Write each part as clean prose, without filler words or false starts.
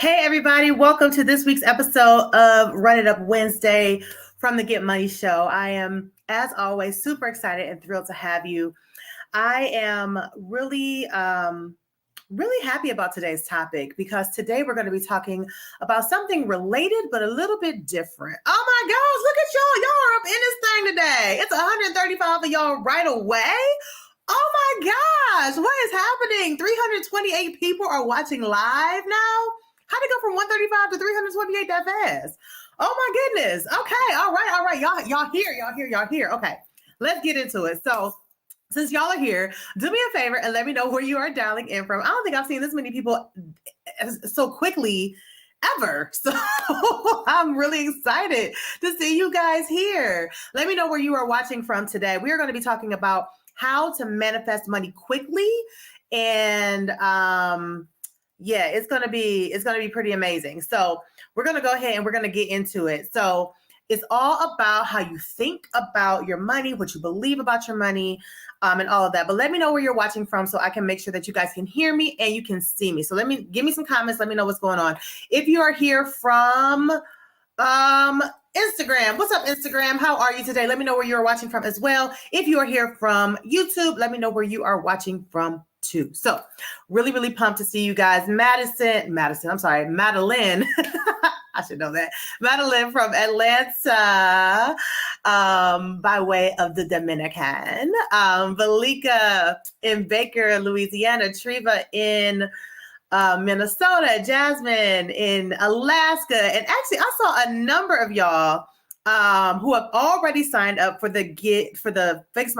Hey, everybody. Welcome to this week's episode of Run It Up Wednesday from the Get Money Show. I am, as always, super excited and thrilled to have you. I am really happy about today's topic because today we're going to be talking about something related but a little bit different. Oh my gosh, look at y'all. Y'all are up in this thing today. It's 135 of y'all right away. Oh my gosh, what is happening? 328 people are watching live now. How'd it go from 135 to 328 that fast? Oh my goodness. Okay, all right. Y'all here. Okay, let's get into it. So since y'all are here, do me a favor and let me know where you are dialing in from. I don't think I've seen this many people so quickly ever. So I'm really excited to see you guys here. Let me know where you are watching from today. We are going to be talking about how to manifest money quickly. And yeah, it's gonna be pretty amazing. So we're gonna go ahead and we're gonna get into it. So it's all about how you think about your money, what you believe about your money, and all of that. But let me know where you're watching from so I can make sure that you guys can hear me and you can see me. So give me some comments. Let me know what's going on. If you are here from Instagram, what's up, Instagram? How are you today? Let me know where you are watching from as well. If you are here from YouTube, let me know where you are watching from too. So really pumped to see you guys. Madeline. I should know that. Madeline from Atlanta, by way of the Dominican. Valika in Baker, Louisiana. Treva in Minnesota. Jasmine in Alaska. And actually, I saw a number of y'all who have already signed up for the Fix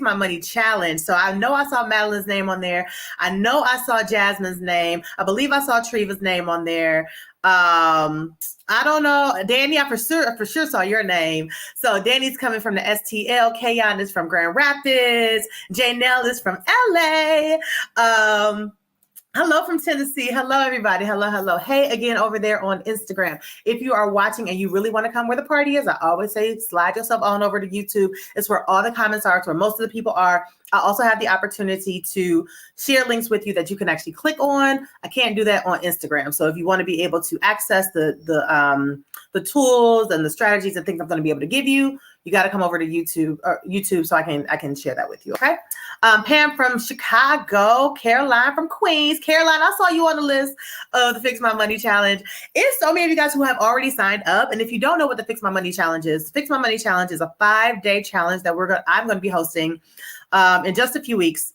My Money challenge. So I know I saw Madeline's name on there. I know I saw Jasmine's name. I believe I saw Treva's name on there. I don't know, Danny, I for sure saw your name. So Danny's coming from the STL. Kayon is from Grand Rapids. Janelle is from LA. Hello from Tennessee. Hello, everybody. Hello. Hey, again, over there on Instagram. If you are watching and you really want to come where the party is, I always say slide yourself on over to YouTube. It's where all the comments are. It's where most of the people are. I also have the opportunity to share links with you that you can actually click on. I can't do that on Instagram. So if you want to be able to access the tools and the strategies and things I'm going to be able to give you, you got to come over to YouTube so I can share that with you. Okay. Pam from Chicago, Caroline from Queens. Caroline, I saw you on the list of the Fix My Money Challenge. It's so many of you guys who have already signed up. And if you don't know what the Fix My Money Challenge is, Fix My Money Challenge is a 5-day challenge that I'm going to be hosting in just a few weeks.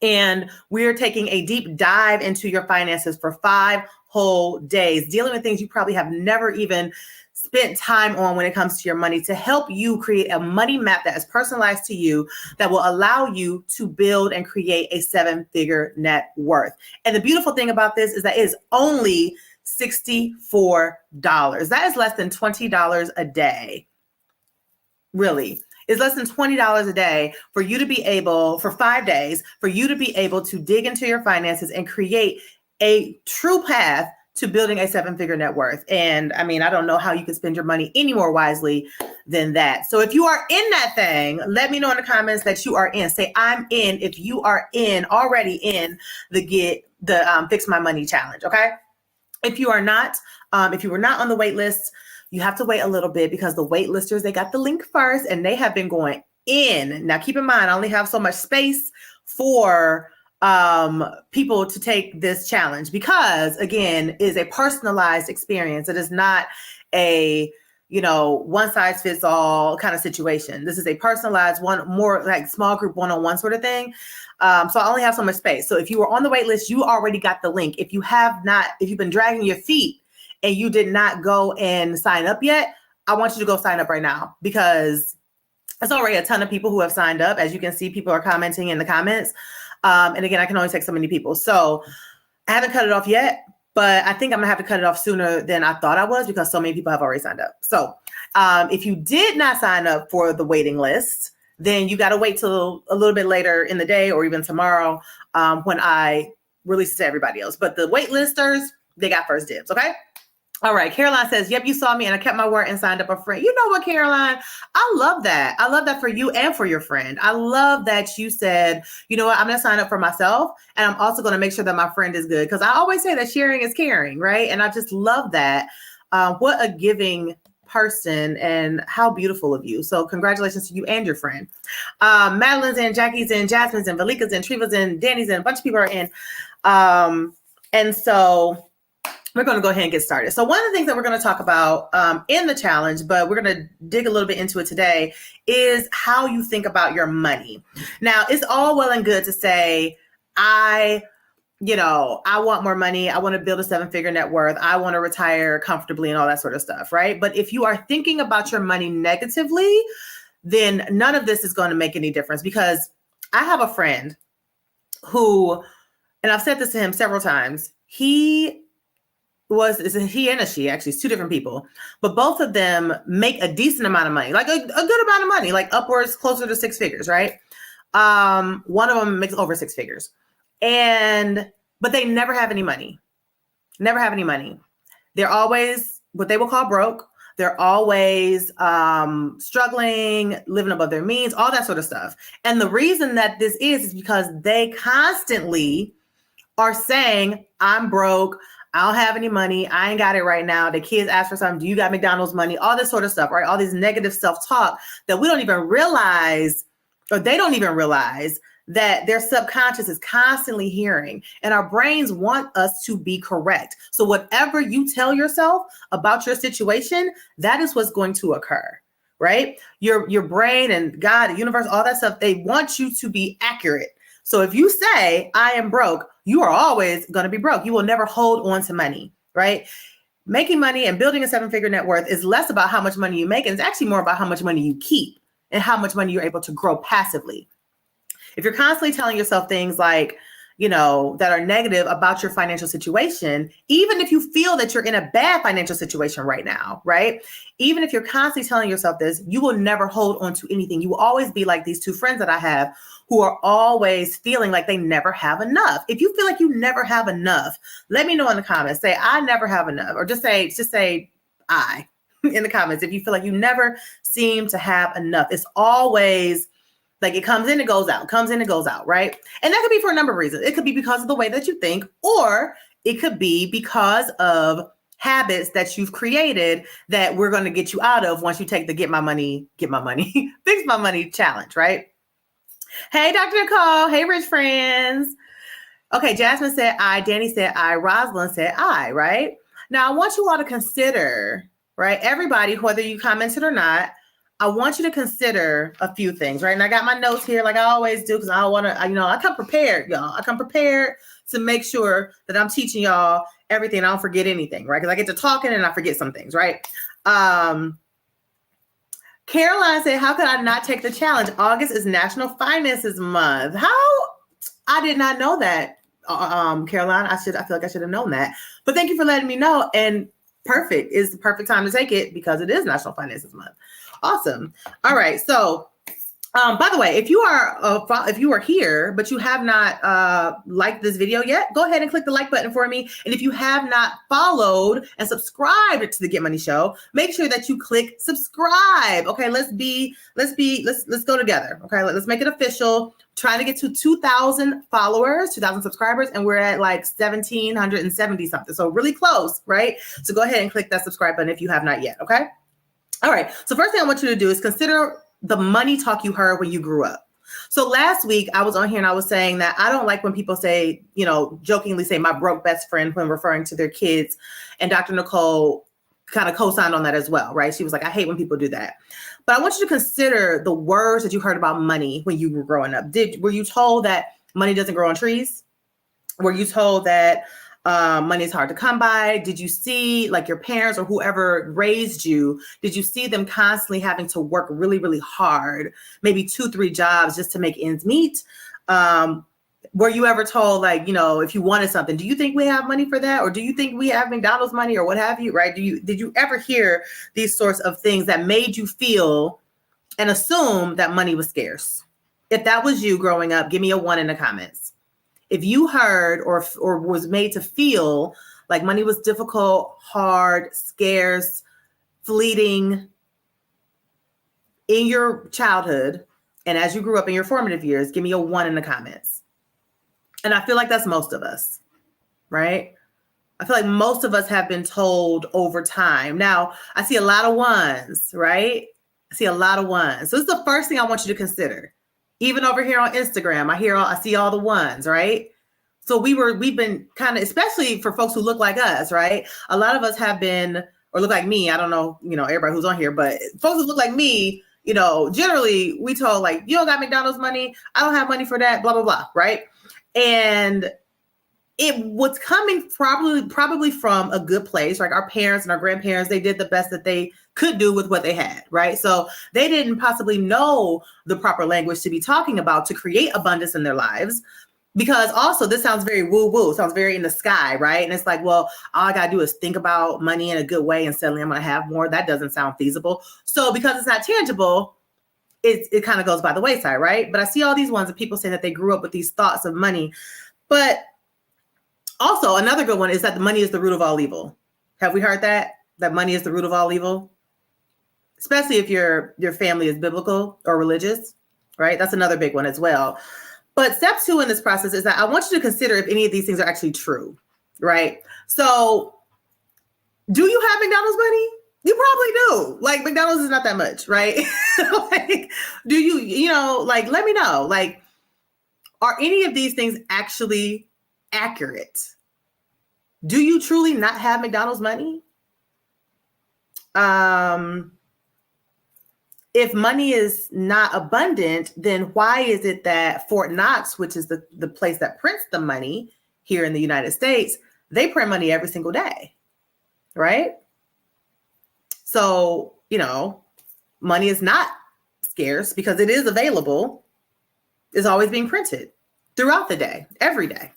And we're taking a deep dive into your finances for 5 whole days, dealing with things you probably have never even spent time on when it comes to your money, to help you create a money map that is personalized to you, that will allow you to build and create a 7-figure net worth. And the beautiful thing about this is that it is only $64. That is less than $20 a day. Really. It's less than $20 a day for you to be able, for 5 days, for you to be able to dig into your finances and create a true path to building a 7-figure net worth. And I mean, I don't know how you can spend your money any more wisely than that. So if you are in that thing, let me know in the comments that you are in. Say, I'm in if you are already in the Fix My Money Challenge. Okay. If you are not, if you were not on the wait list, you have to wait a little bit because the wait listers, they got the link first and they have been going in. Now, keep in mind, I only have so much space for people to take this challenge because, again, it is a personalized experience. It is not a, one size fits all kind of situation. This is a personalized one, more like small group one-on-one sort of thing. So I only have so much space. So if you were on the wait list, you already got the link. If you've been dragging your feet and you did not go and sign up yet, I want you to go sign up right now because there's already a ton of people who have signed up. As you can see, people are commenting in the comments. And again, I can only take so many people. So I haven't cut it off yet, but I think I'm gonna have to cut it off sooner than I thought I was because so many people have already signed up. So if you did not sign up for the waiting list, then you got to wait till a little bit later in the day or even tomorrow when I release it to everybody else. But the wait listers, they got first dibs. Okay. All right. Caroline says, yep, you saw me and I kept my word and signed up a friend. You know what, Caroline? I love that. I love that for you and for your friend. I love that you said, you know what, I'm going to sign up for myself. And I'm also going to make sure that my friend is good. Because I always say that sharing is caring, right? And I just love that. What a giving person, and how beautiful of you. So congratulations to you and your friend. Madeline's in, Jackie's in, Jasmine's in, Valika's in, Treva's in, Danny's in, a bunch of people are in. And so we're going to go ahead and get started. So one of the things that we're going to talk about in the challenge, but we're going to dig a little bit into it today, is how you think about your money. Now, it's all well and good to say, I want more money. I want to build a 7-figure net worth. I want to retire comfortably and all that sort of stuff, right? But if you are thinking about your money negatively, then none of this is going to make any difference. Because I have a friend who, and I've said this to him several times, he and a she, actually, it's two different people, but both of them make a decent amount of money, like a good amount of money, like upwards closer to 6 figures, right? One of them makes over 6 figures, but they never have any money. Never have any money. They're always what they will call broke. They're always struggling, living above their means, all that sort of stuff. And the reason that this is because they constantly are saying, I'm broke, I don't have any money, I ain't got it right now. The kids ask for something, do you got McDonald's money? All this sort of stuff, right? All these negative self-talk that we don't even realize, or they don't even realize, that their subconscious is constantly hearing. And our brains want us to be correct. So whatever you tell yourself about your situation, that is what's going to occur, right? Your brain and God, the universe, all that stuff, they want you to be accurate. So if you say, I am broke, you are always going to be broke. You will never hold on to money, right? Making money and building a 7-figure net worth is less about how much money you make, and it's actually more about how much money you keep and how much money you're able to grow passively. If you're constantly telling yourself things like, that are negative about your financial situation, even if you feel that you're in a bad financial situation right now, right? Even if you're constantly telling yourself this, you will never hold on to anything. You will always be like these two friends that I have who are always feeling like they never have enough. If you feel like you never have enough, let me know in the comments. Say, I never have enough, or just say I in the comments. If you feel like you never seem to have enough, it's always like it comes in, it goes out, comes in, it goes out, right? And that could be for a number of reasons. It could be because of the way that you think, or it could be because of habits that you've created that we're going to get you out of once you take the get my money, fix my money challenge, right? Hey, Dr. Nicole. Hey, rich friends. Okay, Jasmine said I, Danny said I, Rosalind said I, right? Now I want you all to consider, right? Everybody, whether you commented or not, I want you to consider a few things, right? And I got my notes here like I always do because I want to, I come prepared, y'all. I come prepared to make sure that I'm teaching y'all everything. I don't forget anything, right? Because I get to talking and I forget some things, right? Caroline said, how could I not take the challenge? August is National Finances Month. I did not know that, Caroline. I feel like I should have known that. But thank you for letting me know. And perfect is the perfect time to take it because it is National Finances Month. Awesome. All right. So, by the way, if you are here, but you have not liked this video yet, go ahead and click the like button for me. And if you have not followed and subscribed to the Get Money Show, make sure that you click subscribe. Okay. Let's go together. Okay. Let's make it official. Trying to get to 2,000 followers, 2,000 subscribers, and we're at like 1,770 something. So really close, right? So go ahead and click that subscribe button if you have not yet. Okay. All right. So first thing I want you to do is consider the money talk you heard when you grew up. So last week I was on here and I was saying that I don't like when people say, jokingly say my broke best friend when referring to their kids. And Dr. Nicole kind of co-signed on that as well, right? She was like, I hate when people do that. But I want you to consider the words that you heard about money when you were growing up. Were you told that money doesn't grow on trees? Were you told that money is hard to come by? Did you see, like, your parents or whoever raised you, did you see them constantly having to work really, really hard, maybe 2-3 jobs just to make ends meet? Were you ever told, like, if you wanted something, do you think we have money for that? Or do you think we have McDonald's money or what have you, right? Did you ever hear these sorts of things that made you feel and assume that money was scarce? If that was you growing up, give me a 1 in the comments. If you heard or was made to feel Like money was difficult, hard, scarce, fleeting in your childhood. And as you grew up in your formative years, give me a 1 in the comments. And I feel like that's most of us, right? I feel like most of us have been told over time. Now, I see a lot of 1s, right? I see a lot of 1s. So this is the first thing I want you to consider. Even over here on Instagram, I see all the 1s, right? So we've been kind of, especially for folks who look like us, right? A lot of us have been, or look like me. I don't know, everybody who's on here, but folks who look like me, generally we told like, you don't got McDonald's money. I don't have money for that, blah, blah, blah, right? And it was coming probably from a good place. Like our parents and our grandparents, they did the best that they could do with what they had, right? So they didn't possibly know the proper language to be talking about to create abundance in their lives. Because also this sounds very woo-woo, sounds very in the sky, right? And it's like, well, all I gotta do is think about money in a good way and suddenly I'm gonna have more. That doesn't sound feasible. So because it's not tangible, it kind of goes by the wayside, right? But I see all these ones of people saying that they grew up with these thoughts of money. But also, another good one is that the money is the root of all evil. Have we heard that? That money is the root of all evil? Especially if your family is biblical or religious, right? That's another big one as well. But step 2 in this process is that I want you to consider if any of these things are actually true, right? So do you have McDonald's money? You probably do. Like McDonald's is not that much, right? Like, do you, like, let me know. Like, are any of these things actually accurate? Do you truly not have McDonald's money? If money is not abundant, then why is it that Fort Knox, which is the place that prints the money here in the United States, they print money every single day, right? So, money is not scarce because it is available. It's always being printed throughout the day, every day,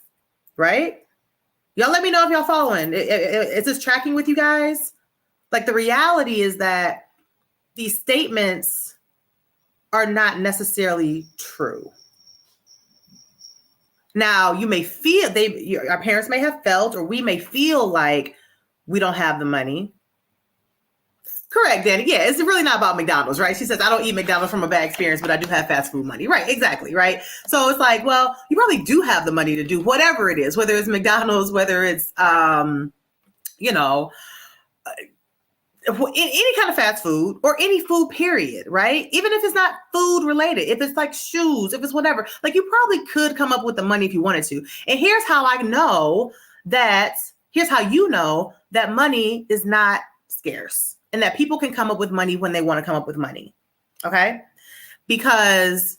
right? Y'all let me know if y'all following. Is this tracking with you guys? Like the reality is that these statements are not necessarily true. Now, you may feel our parents may have felt, or we may feel like we don't have the money. Correct, Danny. Yeah, it's really not about McDonald's, right? She says, I don't eat McDonald's from a bad experience, but I do have fast food money. Right, exactly, right? So it's like, well, you probably do have the money to do whatever it is, whether it's McDonald's, whether it's, any kind of fast food or any food period, right? Even if it's not food related, if it's like shoes, if it's whatever, like you probably could come up with the money if you wanted to. And here's how you know that money is not scarce and that people can come up with money when they want to come up with money. Okay. Because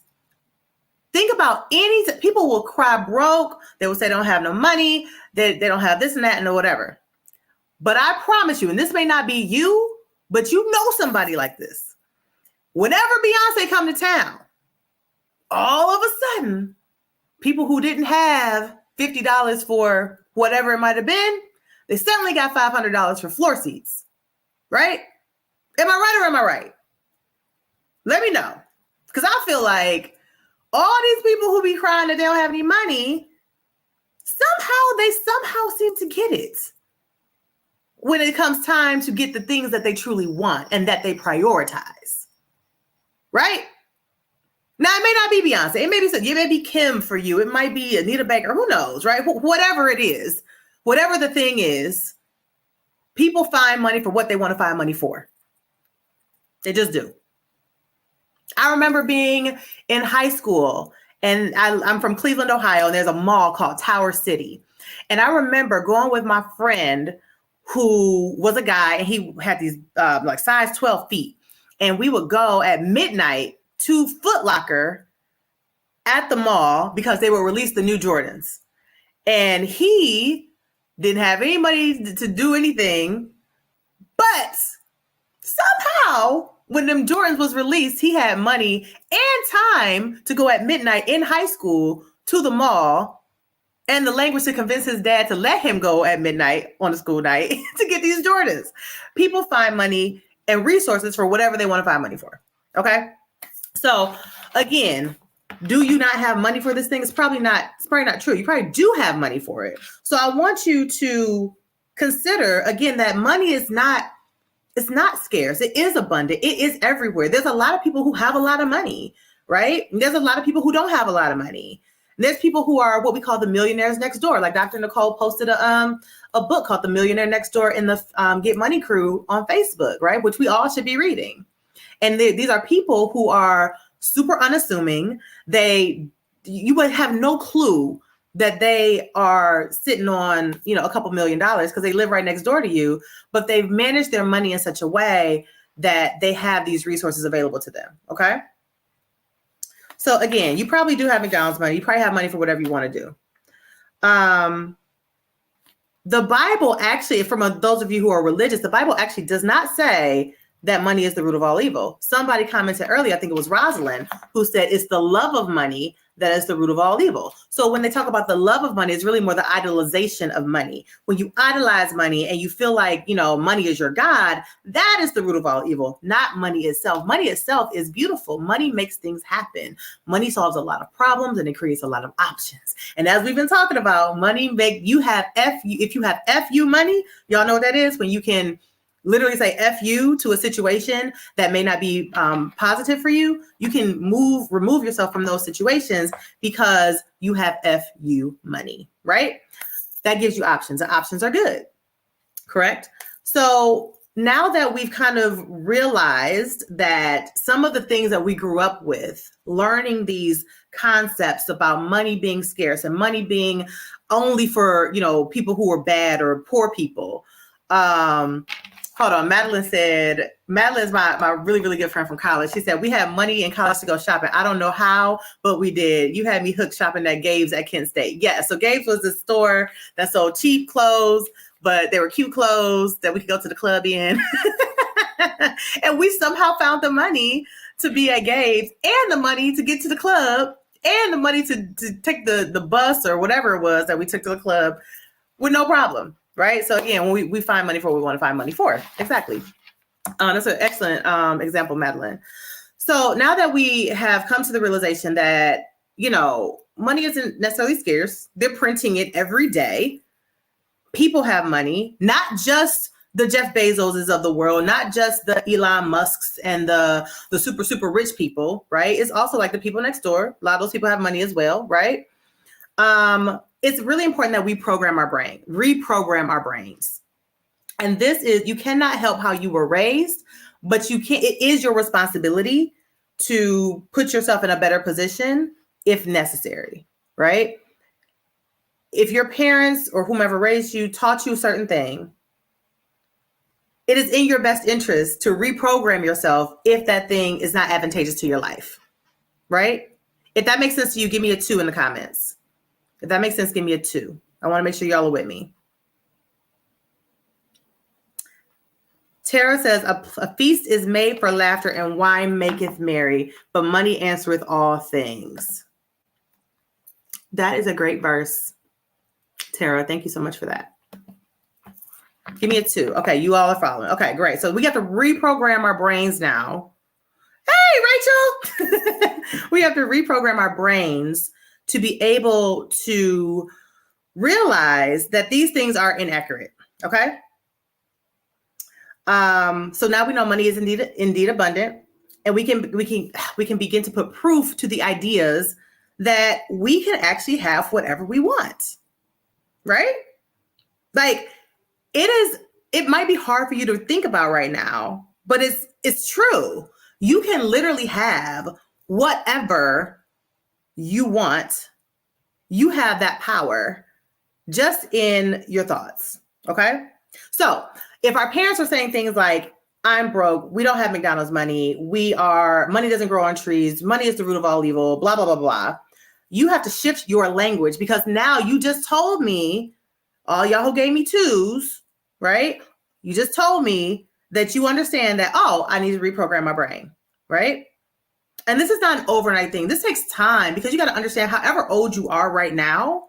think about people will cry broke. They will say they don't have no money. They don't have this and that and whatever. But I promise you, and this may not be you, but you know somebody like this. Whenever Beyonce come to town, all of a sudden, people who didn't have $50 for whatever it might have been, they suddenly got $500 for floor seats, right? Am I right or am I right? Let me know. Because I feel like all these people who be crying that they don't have any money, somehow seem to get it when it comes time to get the things that they truly want and that they prioritize, right? Now, it may not be Beyonce. It may be Kim for you. It might be Anita Baker. Who knows, right? Whatever it is, whatever the thing is, people find money for what they want to find money for. They just do. I remember being in high school, and I'm from Cleveland, Ohio, and there's a mall called Tower City. And I remember going with my friend who was a guy, and he had these like size 12 feet. And we would go at midnight to Foot Locker at the mall because they would release the new Jordans. And he didn't have any money to do anything, but somehow when them Jordans was released, he had money and time to go at midnight in high school to the mall, and the language to convince his dad to let him go at midnight on a school night to get these Jordans. People find money and resources for whatever they want to find money for. Okay. So again, do you not have money for this thing? It's probably not true. You probably do have money for it. So I want you to consider again that money is not, it's not scarce. It is abundant. It is everywhere. There's a lot of people who have a lot of money, right? And there's a lot of people who don't have a lot of money. And there's people who are what we call the millionaires next door. Like Dr. Nicole posted a book called The Millionaire Next Door in the Get Money Crew on Facebook, right? Which we all should be reading. And these are people who are super unassuming. You would have no clue that they are sitting on, a couple $1 million because they live right next door to you, but they've managed their money in such a way that they have these resources available to them. Okay. So again, you probably do have McDonald's money. You probably have money for whatever you want to do. The Bible actually, those of you who are religious, the Bible actually does not say that money is the root of all evil. Somebody commented earlier, I think it was Rosalind, who said it's the love of money that is the root of all evil. So when they talk about the love of money, it's really more the idolization of money. When you idolize money and you feel like, money is your God, that is the root of all evil, not money itself. Money itself is beautiful. Money makes things happen. Money solves a lot of problems and it creates a lot of options. And as we've been talking about, money if you have FU money, y'all know what that is? When you can literally say F you to a situation that may not be positive for you, you can remove yourself from those situations because you have FU money, right? That gives you options, and options are good, correct? So now that we've kind of realized that some of the things that we grew up with, learning these concepts about money being scarce and money being only for, people who are bad or poor people, hold on. Madeline is my really, really good friend from college. She said, we had money in college to go shopping. I don't know how, but we did. You had me hooked shopping at Gabe's at Kent State. Yeah. So Gabe's was a store that sold cheap clothes, but they were cute clothes that we could go to the club in. And we somehow found the money to be at Gabe's and the money to get to the club and the money to take the bus or whatever it was that we took to the club with no problem. Right. So again, when we find money for what we want to find money for. Exactly. That's an excellent example, Madeline. So now that we have come to the realization that, money isn't necessarily scarce. They're printing it every day. People have money, not just the Jeff Bezoses of the world, not just the Elon Musks and the super, super rich people. Right. It's also like the people next door. A lot of those people have money as well. Right. It's really important that we reprogram our brains. And you cannot help how you were raised, but it is your responsibility to put yourself in a better position if necessary, right? If your parents or whomever raised you taught you a certain thing, it is in your best interest to reprogram yourself if that thing is not advantageous to your life, right? If that makes sense to you, give me a 2 in the comments. If that makes sense, give me a 2. I want to make sure y'all are with me. Tara says, a feast is made for laughter and wine maketh merry, but money answereth all things. That is a great verse. Tara, thank you so much for that. Give me a 2. Okay, you all are following. Okay, great. So we have to reprogram our brains now. Hey, Rachel! We have to reprogram our brains to be able to realize that these things are inaccurate. Okay. So now we know money is indeed abundant, and we can begin to put proof to the ideas that we can actually have whatever we want. Right? Like it might be hard for you to think about right now, but it's true. You can literally have whatever you want. You have that power just in your thoughts. Okay. So if our parents are saying things like, I'm broke, we don't have McDonald's money, money doesn't grow on trees, money is the root of all evil, blah, blah, blah, blah. You have to shift your language, because now you just told me, all y'all who gave me 2s, right? You just told me that you understand that, I need to reprogram my brain, right? And this is not an overnight thing. This takes time, because you got to understand, however old you are right now,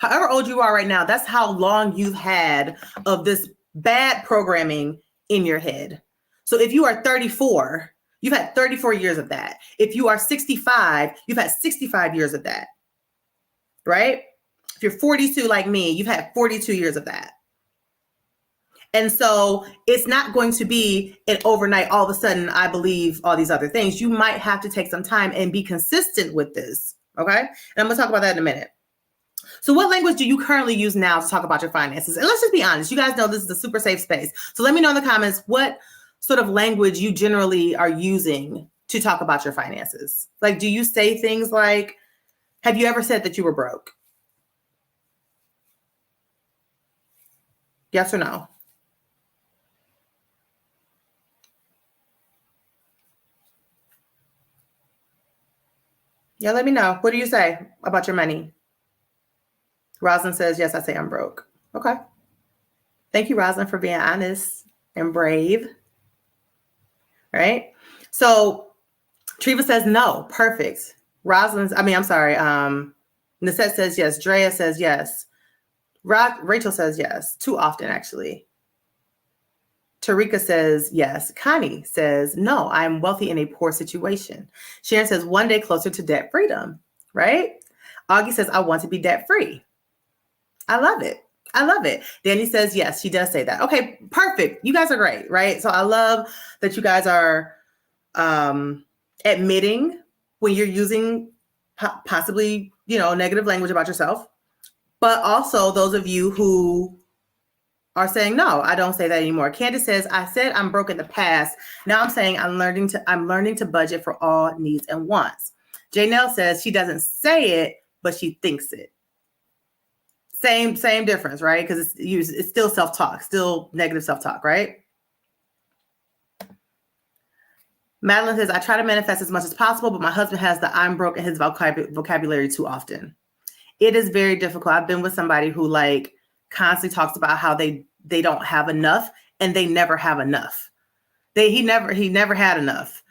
that's how long you've had of this bad programming in your head. So if you are 34, you've had 34 years of that. If you are 65, you've had 65 years of that, right? If If you're 42 like me, you've had 42 years of that. And so it's not going to be an overnight, all of a sudden, I believe all these other things. You might have to take some time and be consistent with this. Okay. And I'm going to talk about that in a minute. So what language do you currently use now to talk about your finances? And let's just be honest. You guys know this is a super safe space. So let me know in the comments what sort of language you generally are using to talk about your finances. Like, do you say things like, have you ever said that you were broke? Yes or no? Yeah, let me know. What do you say about your money? Rosalind says, yes, I say I'm broke. Okay. Thank you, Rosalind, for being honest and brave. Right? So Treva says no. Perfect. Nisette says yes. Drea says yes. Rachel says yes. Too often, actually. Tarika says yes. Connie says no. I'm wealthy in a poor situation. Sharon says one day closer to debt freedom. Right? Augie says I want to be debt free. I love it. I love it. Danny says yes. She does say that. Okay, perfect. You guys are great, right? So I love that you guys are admitting when you're using possibly, negative language about yourself, but also those of you who are saying, no, I don't say that anymore. Candace says, I said I'm broke in the past. Now I'm saying I'm learning to budget for all needs and wants. Janelle says she doesn't say it, but she thinks it. Same difference, right? Because it's still self-talk, still negative self-talk, right? Madeline says, I try to manifest as much as possible, but my husband has the I'm broke in his vocabulary too often. It is very difficult. I've been with somebody who constantly talks about how they don't have enough and they never have enough. He never had enough,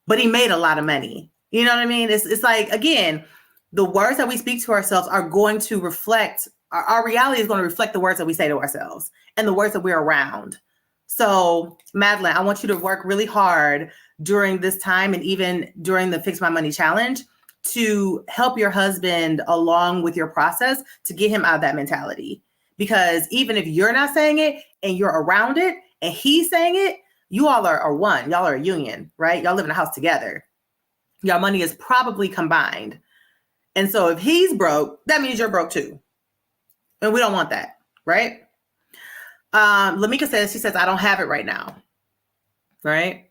but he made a lot of money. You know what I mean? It's like, again, the words that we speak to ourselves are going to reflect, our reality is going to reflect the words that we say to ourselves and the words that we're around. So Madeline, I want you to work really hard during this time and even during the Fix My Money Challenge to help your husband along with your process to get him out of that mentality. Because even if you're not saying it and you're around it and he's saying it, you all are one. Y'all are a union, right? Y'all live in a house together. Your money is probably combined. And so if he's broke, that means you're broke too. And we don't want that, right? Lamika says, she says, I don't have it right now, right?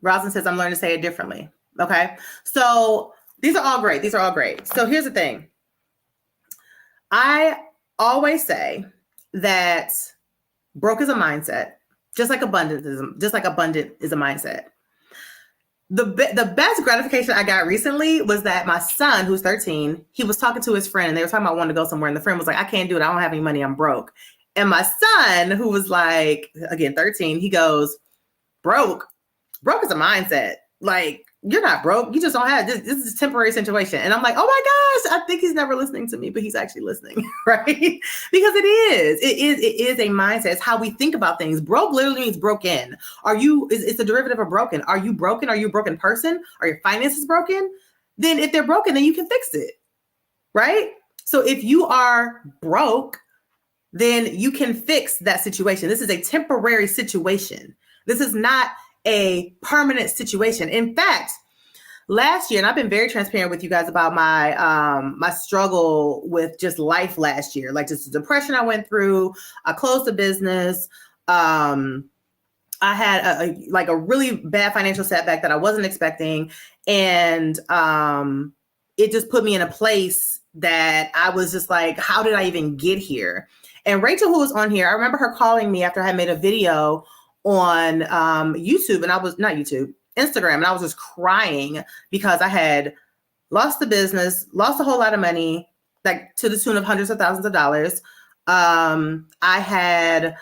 Rosalind says, I'm learning to say it differently. Okay. So these are all great. So here's the thing. I always say that broke is a mindset, just like abundant is a mindset. The best gratification I got recently was that my son, who's 13, he was talking to his friend and they were talking about wanting to go somewhere. And the friend was like, I can't do it. I don't have any money. I'm broke. And my son, who was again, 13, he goes, broke is a mindset. You're not broke. You just don't have this. This is a temporary situation. And I'm like, oh my gosh, I think he's never listening to me, but he's actually listening, right? Because it is a mindset. It's how we think about things. Broke literally means broken. It's a derivative of broken. Are you broken? Are you a broken person? Are your finances broken? Then if they're broken, then you can fix it, right? So if you are broke, then you can fix that situation. This is a temporary situation. This is not a permanent situation. In fact, last year, and I've been very transparent with you guys about my struggle with just life last year, just the depression I went through. I closed the business. I had a really bad financial setback that I wasn't expecting. And it just put me in a place that I was just like, how did I even get here? And Rachel, who was on here, I remember her calling me after I had made a video on YouTube, and Instagram, and I was just crying because I had lost the business, lost a whole lot of money, to the tune of hundreds of thousands of dollars. I had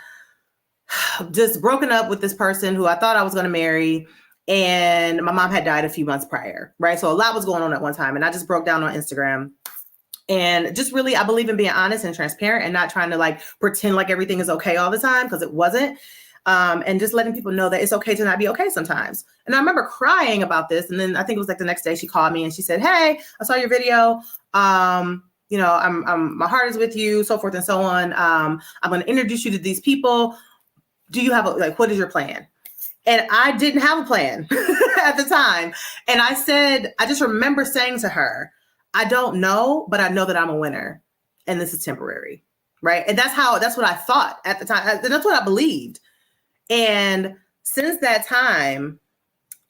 just broken up with this person who I thought I was going to marry, and my mom had died a few months prior, right? So a lot was going on at one time, and I just broke down on Instagram. And just really, I believe in being honest and transparent and not trying to pretend like everything is okay all the time, because it wasn't. And just letting people know that it's okay to not be okay sometimes. And I remember crying about this. And then I think it was the next day she called me and she said, hey, I saw your video. my heart is with you, so forth and so on. I'm going to introduce you to these people. Do you have what is your plan? And I didn't have a plan at the time. And I just remember saying to her, I don't know, but I know that I'm a winner and this is temporary. Right. And that's what I thought at the time. That's what I believed. And since that time,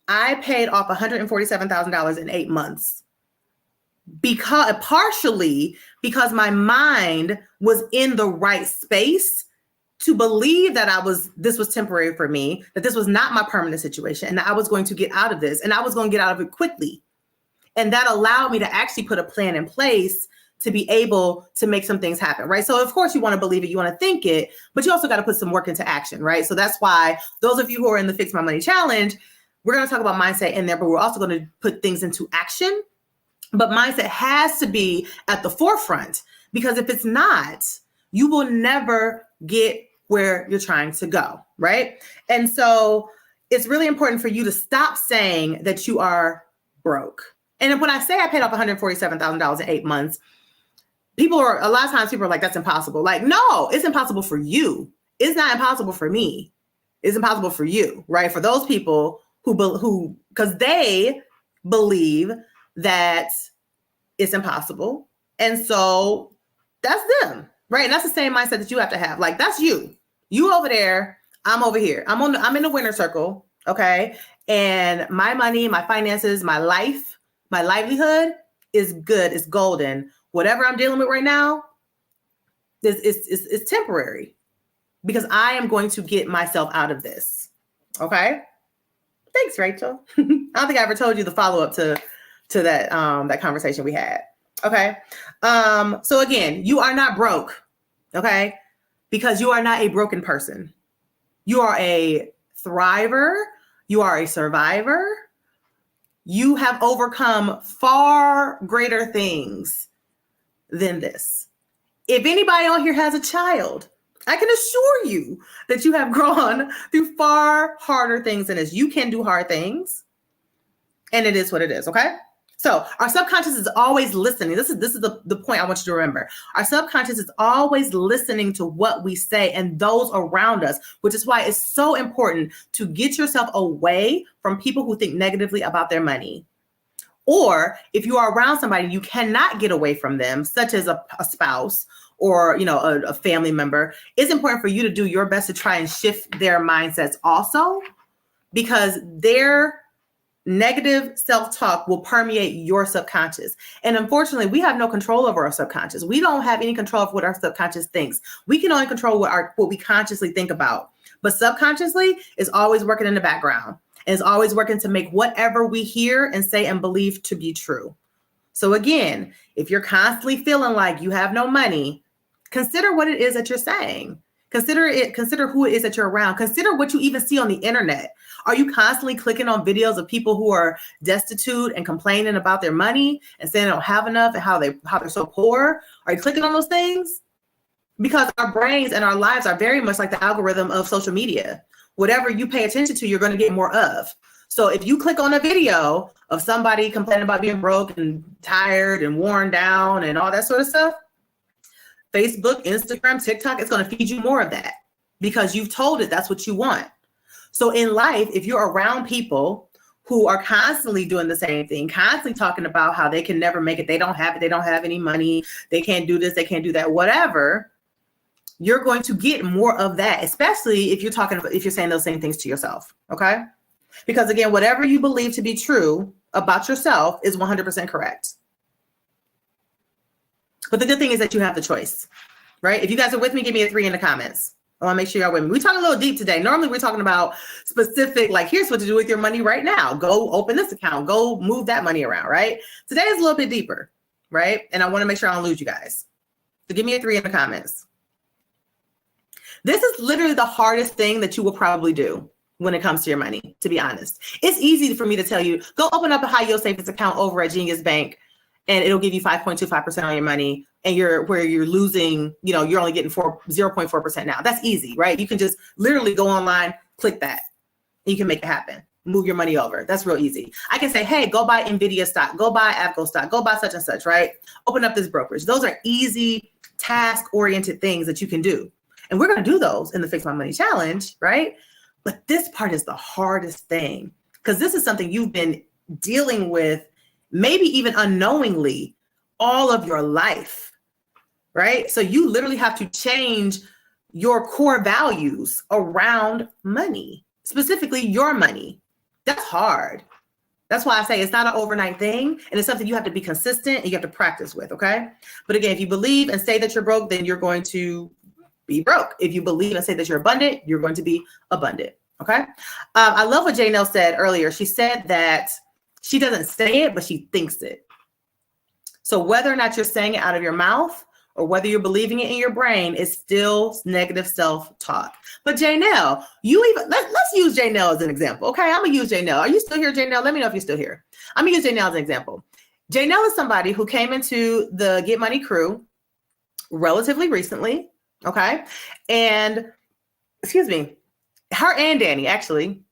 I paid off $147,000 in 8 months partially because my mind was in the right space to believe that this was temporary for me, that this was not my permanent situation, and that I was going to get out of this, and I was going to get out of it quickly. And that allowed me to actually put a plan in place to be able to make some things happen, right? So of course you want to believe it, you want to think it, but you also got to put some work into action, right? So that's why those of you who are in the Fix My Money Challenge, we're going to talk about mindset in there, but we're also going to put things into action. But mindset has to be at the forefront, because if it's not, you will never get where you're trying to go, right? And so it's really important for you to stop saying that you are broke. And when I say I paid off $147,000 in 8 months, a lot of times people are like, that's impossible. Like, no, it's impossible for you. It's not impossible for me. It's impossible for you, right? For those people who because they believe that it's impossible. And so that's them, right? And that's the same mindset that you have to have. Like, that's you. You over there, I'm over here. I'm in the winner circle, okay? And my money, my finances, my life, my livelihood is good, it's golden. Whatever I'm dealing with right now is temporary, because I am going to get myself out of this, okay? Thanks, Rachel. I don't think I ever told you the follow-up to that conversation we had, okay? So again, you are not broke, okay? Because you are not a broken person. You are a thriver. You are a survivor. You have overcome far greater things than this. If anybody on here has a child, I can assure you that you have gone through far harder things than this. You can do hard things, and it is what it is, okay? So our subconscious is always listening. This is the point I want you to remember. Our subconscious is always listening to what we say and those around us, which is why it's so important to get yourself away from people who think negatively about their money. Or if you are around somebody you cannot get away from them, such as a spouse or a family member, it's important for you to do your best to try and shift their mindsets also, because their negative self-talk will permeate your subconscious. And unfortunately, we have no control over our subconscious. We don't have any control of what our subconscious thinks. We can only control what we consciously think about. But subconsciously is always working in the background, and is always working to make whatever we hear and say and believe to be true. So again, if you're constantly feeling like you have no money, consider what it is that you're saying. Consider who it is that you're around. Consider what you even see on the internet. Are you constantly clicking on videos of people who are destitute and complaining about their money and saying they don't have enough and how they're so poor? Are you clicking on those things? Because our brains and our lives are very much like the algorithm of social media. Whatever you pay attention to, you're going to get more of. So if you click on a video of somebody complaining about being broke and tired and worn down and all that sort of stuff, Facebook, Instagram, TikTok, it's going to feed you more of that because you've told it that's what you want. So in life, if you're around people who are constantly doing the same thing, constantly talking about how they can never make it, they don't have it, they don't have any money, they can't do this, they can't do that, whatever, you're going to get more of that, especially if you're saying those same things to yourself, okay? Because again, whatever you believe to be true about yourself is 100% correct. But the good thing is that you have the choice, right? If you guys are with me, give me a 3 in the comments. I want to make sure y'all with me. We're talking a little deep today. Normally we're talking about specific, like here's what to do with your money right now. Go open this account, go move that money around, right? Today is a little bit deeper, right? And I want to make sure I don't lose you guys. So give me a 3 in the comments. This is literally the hardest thing that you will probably do when it comes to your money, to be honest. It's easy for me to tell you, go open up a high yield savings account over at Genius Bank and it'll give you 5.25% on your money, and you're losing, you're only getting 0.4% now. That's easy, right? You can just literally go online, click that, and you can make it happen. move your money over. That's real easy. I can say, hey, go buy NVIDIA stock, go buy Avgo stock, go buy such and such, right? Open up this brokerage. Those are easy task-oriented things that you can do. And we're going to do those in the Fix My Money Challenge, right? But this part is the hardest thing because this is something you've been dealing with, maybe even unknowingly, all of your life, right? So you literally have to change your core values around money, specifically your money. That's hard. That's why I say it's not an overnight thing, and it's something you have to be consistent and you have to practice with, okay? But again, if you believe and say that you're broke, then you're going to be broke. If you believe and say that you're abundant, you're going to be abundant, okay? I love what Janelle said earlier. She said that she doesn't say it, but she thinks it. So whether or not you're saying it out of your mouth or whether you're believing it in your brain, is still negative self-talk. But Janelle, let's use Janelle as an example. Okay, I'm gonna use Janelle. Are you still here, Janelle? Let me know if you're still here. I'm gonna use Janelle as an example. Janelle is somebody who came into the Get Money crew relatively recently, okay? And, excuse me, her and Danny actually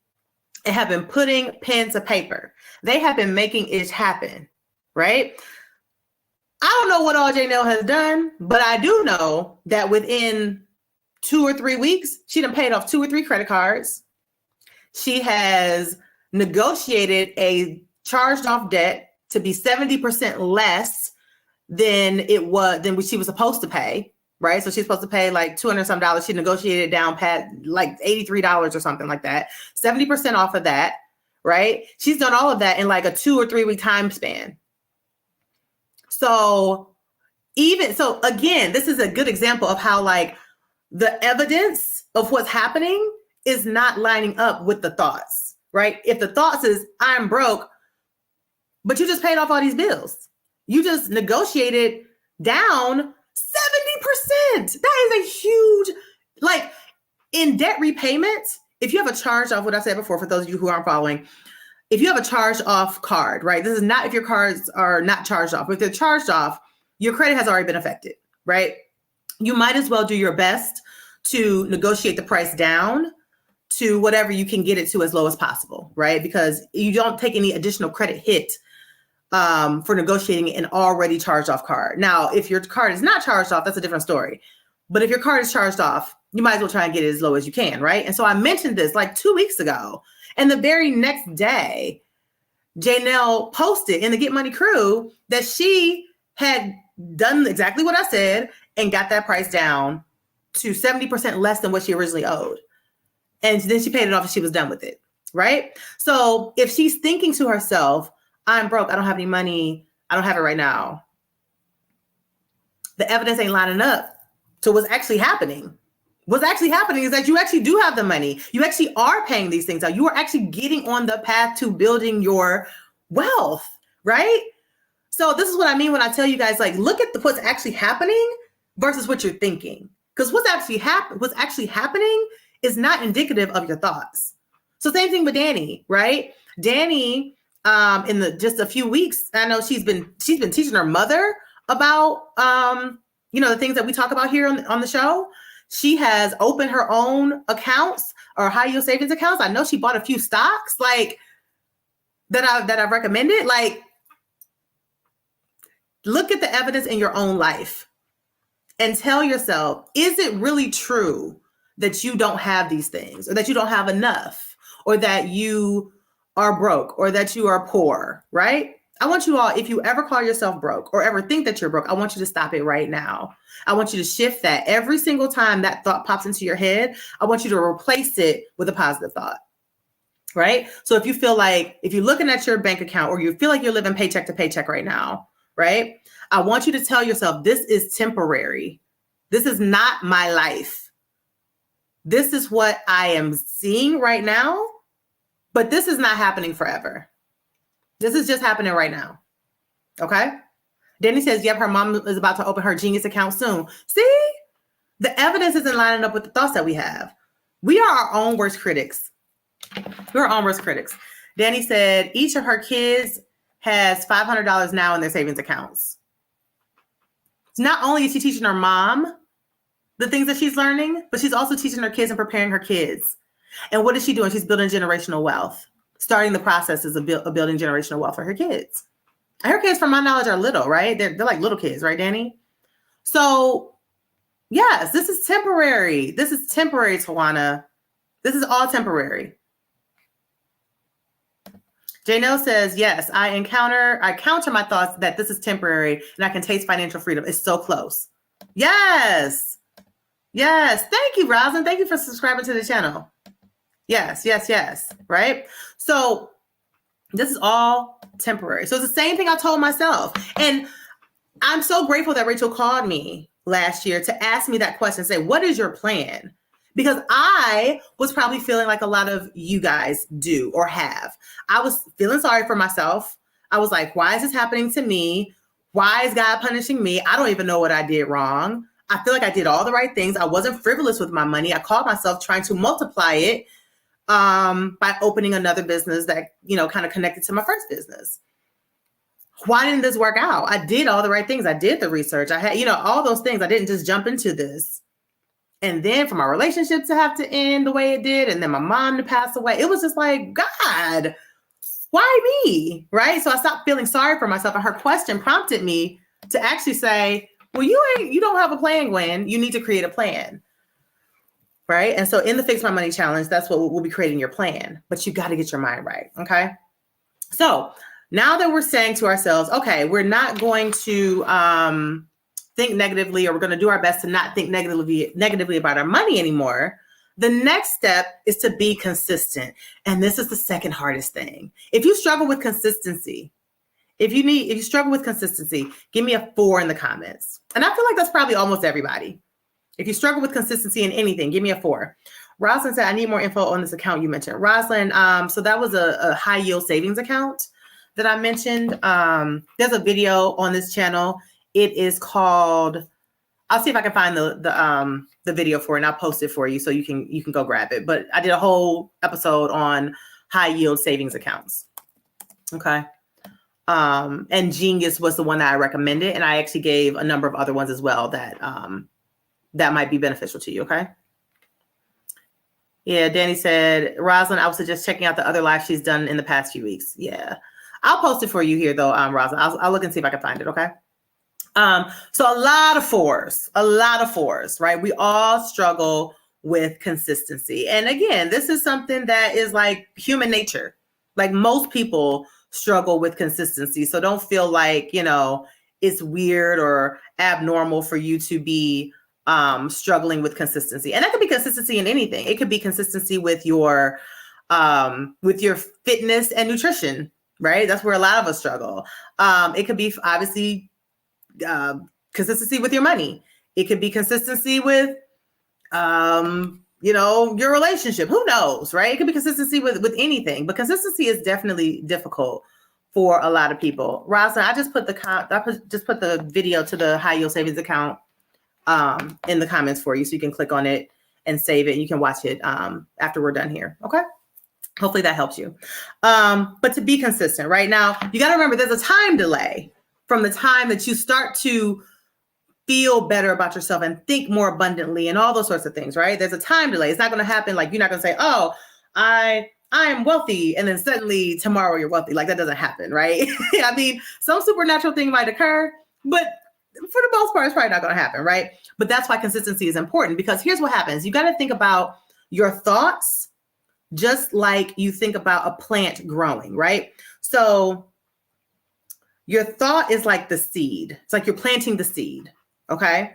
have been putting pen to paper. They have been making it happen, right? I don't know what all Janelle has done, but I do know that within 2 or 3 weeks, she done paid off 2 or 3 credit cards. She has negotiated a charged off debt to be 70% less than what she was supposed to pay, right? So she's supposed to pay like $200 some. She negotiated it down pat like $83 or something like that. 70% off of that, right? She's done all of that in like a 2 or 3 week time span. So again, this is a good example of how like the evidence of what's happening is not lining up with the thoughts, right? If the thoughts is I'm broke, but you just paid off all these bills. You just negotiated down 70%. That is a huge, like in debt repayment, if you have a charge off, what I said before, for those of you who aren't following, if you have a charged off card, right? This is not if your cards are not charged off. If they're charged off, your credit has already been affected, right? You might as well do your best to negotiate the price down to whatever you can get it to as low as possible, right? Because you don't take any additional credit hit for negotiating an already charged off card. Now, if your card is not charged off, that's a different story. But if your card is charged off, you might as well try and get it as low as you can, right? And so I mentioned this like 2 weeks ago. And the very next day, Janelle posted in the Get Money crew that she had done exactly what I said and got that price down to 70% less than what she originally owed. And then she paid it off and she was done with it, right? So if she's thinking to herself, I'm broke, I don't have any money, I don't have it right now, the evidence ain't lining up to what's actually happening. What's actually happening is that you actually do have the money. You actually are paying these things out. You are actually getting on the path to building your wealth, right? So this is what I mean when I tell you guys, like, look at what's actually happening versus what you're thinking. Because what's actually happening is not indicative of your thoughts. So same thing with Danny, right? Danny, in just a few weeks, I know she's been teaching her mother about the things that we talk about here on the show. She has opened her own accounts or high yield savings accounts. I know she bought a few stocks like that I've recommended. Like, look at the evidence in your own life and tell yourself, is it really true that you don't have these things, or that you don't have enough, or that you are broke, or that you are poor, right? I want you all, if you ever call yourself broke or ever think that you're broke, I want you to stop it right now. I want you to shift that. Every single time that thought pops into your head, I want you to replace it with a positive thought, right? So if you're looking at your bank account or you feel like you're living paycheck to paycheck right now, right? I want you to tell yourself, this is temporary. This is not my life. This is what I am seeing right now, but this is not happening forever. This is just happening right now. Okay? Danny says, yep, her mom is about to open her Genius account soon. See? The evidence isn't lining up with the thoughts that we have. We are our own worst critics. We're our own worst critics. Danny said, each of her kids has $500 now in their savings accounts. So not only is she teaching her mom the things that she's learning, but she's also teaching her kids and preparing her kids. And what is she doing? She's building generational wealth. starting the processes of building generational wealth for her kids. Her kids, from my knowledge, are little, right? They're like little kids, right, Danny? So yes, this is temporary. This is temporary, Tawana. This is all temporary. Janelle says, yes, I counter my thoughts that this is temporary and I can taste financial freedom. It's so close. Yes. Yes. Thank you, Roslyn. Thank you for subscribing to the channel. Yes, yes, yes. Right? So this is all temporary. So it's the same thing I told myself. And I'm so grateful that Rachel called me last year to ask me that question, say, what is your plan? Because I was probably feeling like a lot of you guys do or have. I was feeling sorry for myself. I was like, why is this happening to me? Why is God punishing me? I don't even know what I did wrong. I feel like I did all the right things. I wasn't frivolous with my money. I caught myself trying to multiply it by opening another business that, kind of connected to my first business. Why didn't this work out? I did all the right things. I did the research. I had, all those things. I didn't just jump into this. And then for my relationship to have to end the way it did, and then my mom to pass away, it was just like, God, why me? Right? So I stopped feeling sorry for myself. And her question prompted me to actually say, well, you don't have a plan, Gwen. You need to create a plan. Right? And so in the Fix My Money Challenge, that's what we'll be creating your plan. But you got to get your mind right. Okay. So now that we're saying to ourselves, okay, we're not going to think negatively, or we're going to do our best to not think negatively about our money anymore. The next step is to be consistent. And this is the second hardest thing. If you struggle with consistency, if you struggle with consistency, give me a 4 in the comments. And I feel like that's probably almost everybody. If you struggle with consistency in anything, give me a 4. Rosalind said, I need more info on this account you mentioned. Rosalind, so that was a high yield savings account that I mentioned. There's a video on this channel. It is called, I'll see if I can find the video for it, and I'll post it for you so you can go grab it. But I did a whole episode on high yield savings accounts. Okay. And Genius was the one that I recommended. And I actually gave a number of other ones as well that might be beneficial to you. Okay. Yeah. Danny said, Rosalind, I would suggest checking out the other live she's done in the past few weeks. Yeah. I'll post it for you here though, Rosalind. I'll look and see if I can find it. Okay. So a lot of fours, right? We all struggle with consistency. And again, this is something that is like human nature. Like most people struggle with consistency. So don't feel like, it's weird or abnormal for you to be struggling with consistency. And that could be consistency in anything. It could be consistency with your fitness and nutrition, right? That's where a lot of us struggle. It could be obviously consistency with your money. It could be consistency with, your relationship. Who knows, right? It could be consistency with anything, but consistency is definitely difficult for a lot of people. Rosalind, I just put the video to the high yield savings account in the comments for you, so you can click on it and save it. You can watch it after we're done here. Okay. Hopefully that helps you. But to be consistent right now, you got to remember there's a time delay from the time that you start to feel better about yourself and think more abundantly and all those sorts of things, right? There's a time delay. It's not going to happen. Like, you're not going to say, oh, I am wealthy, and then suddenly tomorrow you're wealthy. Like, that doesn't happen, right? I mean, some supernatural thing might occur, but for the most part, it's probably not going to happen, right? But that's why consistency is important, because here's what happens. You got to think about your thoughts just like you think about a plant growing, right? So your thought is like the seed. It's like you're planting the seed, okay?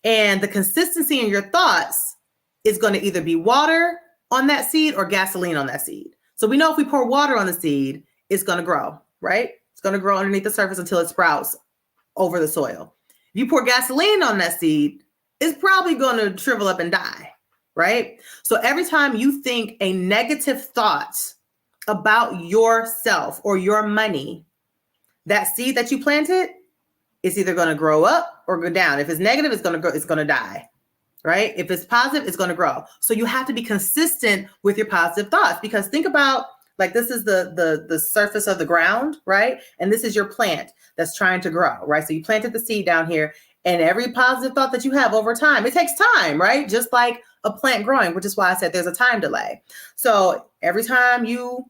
And the consistency in your thoughts is going to either be water on that seed or gasoline on that seed. So we know if we pour water on the seed, it's going to grow, right? It's going to grow underneath the surface until it sprouts over the soil. If you pour gasoline on that seed, it's probably going to shrivel up and die, right? So every time you think a negative thought about yourself or your money, that seed that you planted is either going to grow up or go down. If it's negative, it's going to grow, it's going to die, right? If it's positive, it's going to grow. So you have to be consistent with your positive thoughts, because think about, like, this is the surface of the ground, right? And this is your plant that's trying to grow, right? So you planted the seed down here, and every positive thought that you have over time, it takes time, right? Just like a plant growing, which is why I said there's a time delay. So every time you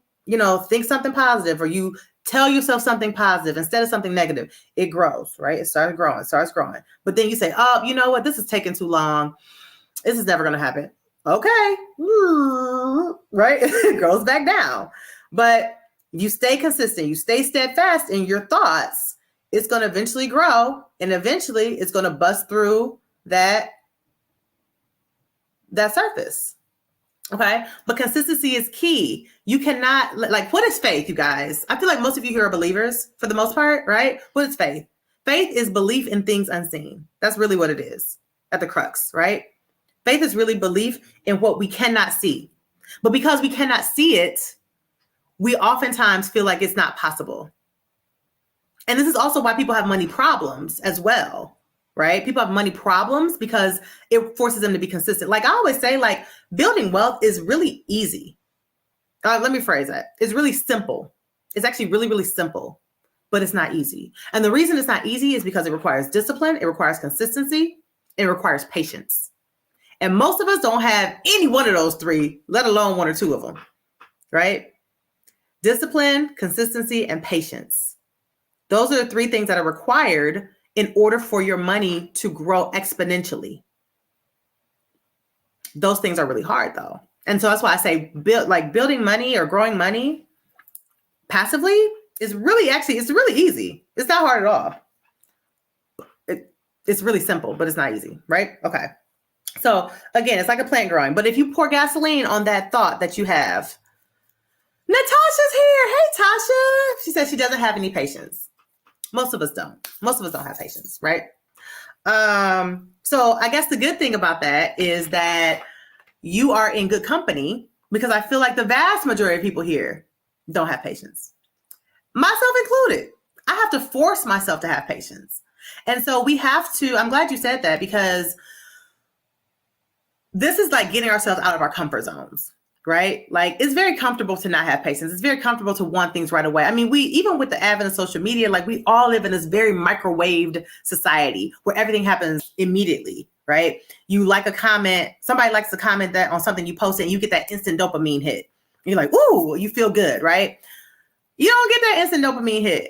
think something positive, or you tell yourself something positive instead of something negative, it grows, right? It starts growing. But then you say, oh, you know what? This is taking too long. This is never going to happen. Okay. Right? It goes back down. But you stay consistent. You stay steadfast in your thoughts. It's going to eventually grow, and eventually it's going to bust through that surface. Okay. But consistency is key. You cannot, what is faith, you guys? I feel like most of you here are believers for the most part, right? What is faith? Faith is belief in things unseen. That's really what it is at the crux, right? Faith is really belief in what we cannot see. But because we cannot see it, we oftentimes feel like it's not possible. And this is also why people have money problems as well, right? People have money problems because it forces them to be consistent. Like I always say, building wealth is really easy. Let me phrase that. It's really simple. It's actually really, really simple, but it's not easy. And the reason it's not easy is because it requires discipline, it requires consistency, it requires patience. And most of us don't have any one of those three, let alone one or two of them, right? Discipline, consistency, and patience. Those are the three things that are required in order for your money to grow exponentially. Those things are really hard though. And so that's why I say building money or growing money passively is really it's really easy. It's not hard at all. It's really simple, but it's not easy, right? Okay. So again, it's like a plant growing, but if you pour gasoline on that thought that you have, Natasha's here. Hey, Tasha. She says she doesn't have any patience. Most of us don't. Most of us don't have patience, right? So I guess the good thing about that is that you are in good company, because I feel like the vast majority of people here don't have patience, myself included. I have to force myself to have patience. And so we have to, I'm glad you said that, because this is like getting ourselves out of our comfort zones, right? Like it's very comfortable to not have patience. It's very comfortable to want things right away. I mean, even with the advent of social media, we all live in this very microwaved society where everything happens immediately, right? You like a comment, somebody likes to comment that on something you posted, and you get that instant dopamine hit. You're like, ooh, you feel good, right? You don't get that instant dopamine hit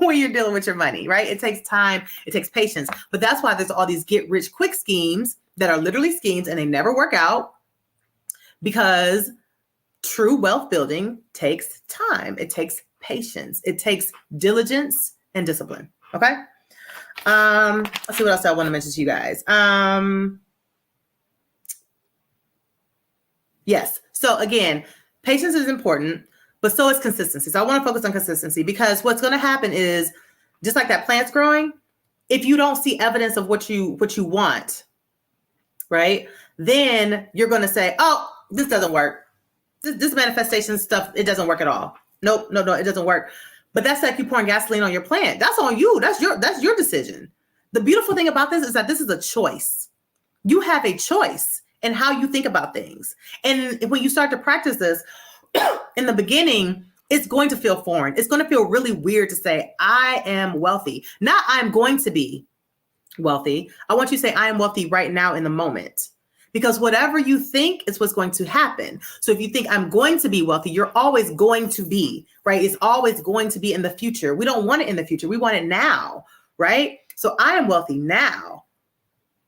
when you're dealing with your money, right? It takes time, it takes patience. But that's why there's all these get rich quick schemes that are literally schemes, and they never work out, because true wealth building takes time. It takes patience. It takes diligence and discipline. Okay. Let's see what else I want to mention to you guys. Yes. So again, patience is important, but so is consistency. So I want to focus on consistency, because what's going to happen is, just like that plant's growing, if you don't see evidence of what you want, right, then you're going to say, oh, this doesn't work. This manifestation stuff, it doesn't work at all. Nope, no, it doesn't work. But that's like you pouring gasoline on your plant. That's on you. That's your decision. The beautiful thing about this is that this is a choice. You have a choice in how you think about things. And when you start to practice this, in the beginning, it's going to feel foreign. It's going to feel really weird to say, I am wealthy. Not I'm going to be wealthy. I want you to say, I am wealthy right now in the moment. Because whatever you think is what's going to happen. So if you think I'm going to be wealthy, you're always going to be, right? It's always going to be in the future. We don't want it in the future. We want it now, right? So I am wealthy now.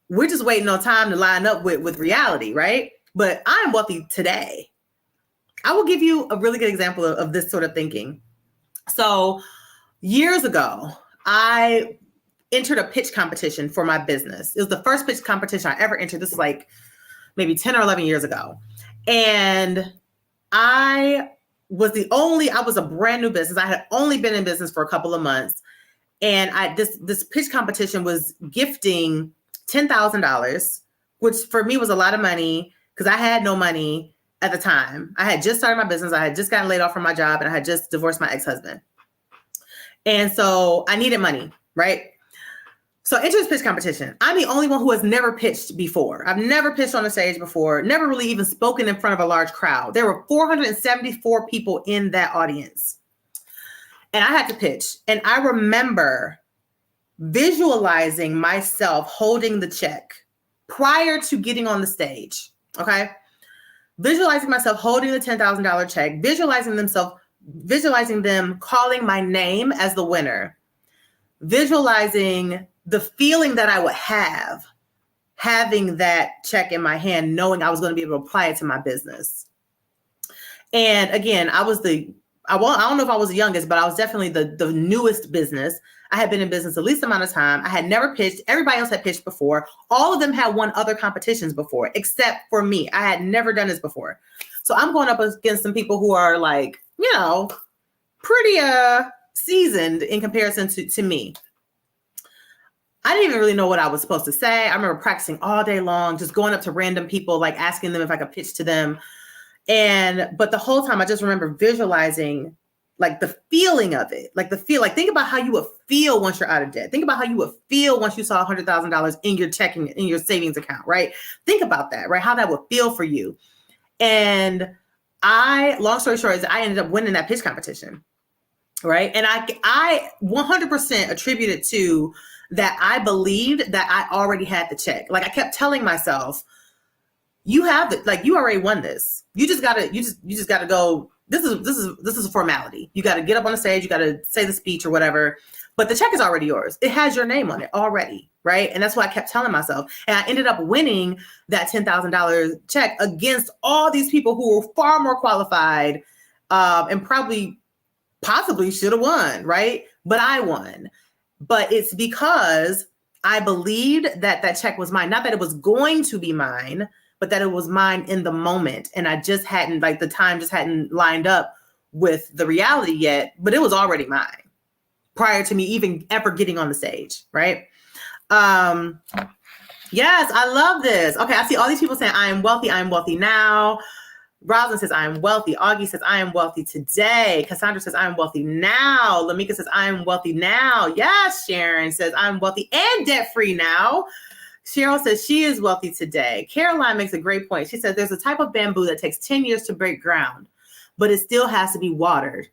We're just waiting on time to line up with reality, right? But I am wealthy today. I will give you a really good example of this sort of thinking. So years ago, I entered a pitch competition for my business. It was the first pitch competition I ever entered. This is like maybe 10 or 11 years ago. And I was a brand new business. I had only been in business for a couple of months. And this pitch competition was gifting $10,000, which for me was a lot of money, because I had no money at the time. I had just started my business. I had just gotten laid off from my job, and I had just divorced my ex-husband. And so I needed money, right? So enter this pitch competition. I'm the only one who has never pitched before. I've never pitched on a stage before, never really even spoken in front of a large crowd. There were 474 people in that audience. And I had to pitch. And I remember visualizing myself holding the check prior to getting on the stage. Okay. visualizing myself holding the $10,000 check, visualizing them calling my name as the winner, visualizing the feeling that I would have having that check in my hand, knowing I was going to be able to apply it to my business. And again, I don't know if I was the youngest, but I was definitely the newest business. I had been in business the least amount of time. I had never pitched. Everybody else had pitched before. All of them had won other competitions before, except for me. I had never done this before. So I'm going up against some people who are like, pretty seasoned in comparison to me. I didn't even really know what I was supposed to say. I remember practicing all day long, just going up to random people, like asking them if I could pitch to them. But the whole time I just remember visualizing like the feeling of it, like think about how you would feel once you're out of debt. Think about how you would feel once you saw $100,000 in your savings account, right? Think about that, right? How that would feel for you. And long story short, is I ended up winning that pitch competition, right? And I 100% attribute it to that. I believed that I already had the check. Like I kept telling myself, you have it, like you already won this. You just gotta go. This is a formality. You got to get up on the stage. You got to say the speech or whatever. But the check is already yours. It has your name on it already, right? And that's what I kept telling myself. And I ended up winning that $10,000 check against all these people who were far more qualified and possibly should have won, right? But I won. But it's because I believed that that check was mine. Not that it was going to be mine, but that it was mine in the moment. And I just hadn't, like the time just hadn't lined up with the reality yet, but it was already mine prior to me even ever getting on the stage, right? Yes, I love this. Okay, I see all these people saying, I am wealthy now. Rosalind says, I am wealthy. Augie says, I am wealthy today. Cassandra says, I am wealthy now. Lamika says, I am wealthy now. Yes, Sharon says, I'm wealthy and debt-free now. Cheryl says she is wealthy today. Caroline makes a great point. She says there's a type of bamboo that takes 10 years to break ground, but it still has to be watered.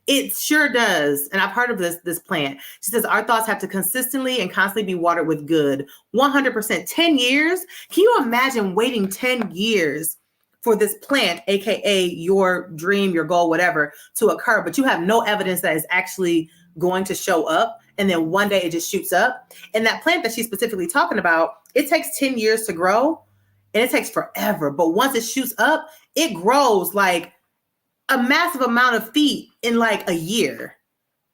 It sure does. And I've heard of this plant. She says our thoughts have to consistently and constantly be watered with good. 100%. 10 years? Can you imagine waiting 10 years for this plant, AKA your dream, your goal, whatever, to occur, but you have no evidence that it's actually going to show up? And then one day it just shoots up. And that plant that she's specifically talking about, it takes 10 years to grow and it takes forever. But once it shoots up, it grows like a massive amount of feet in like a year.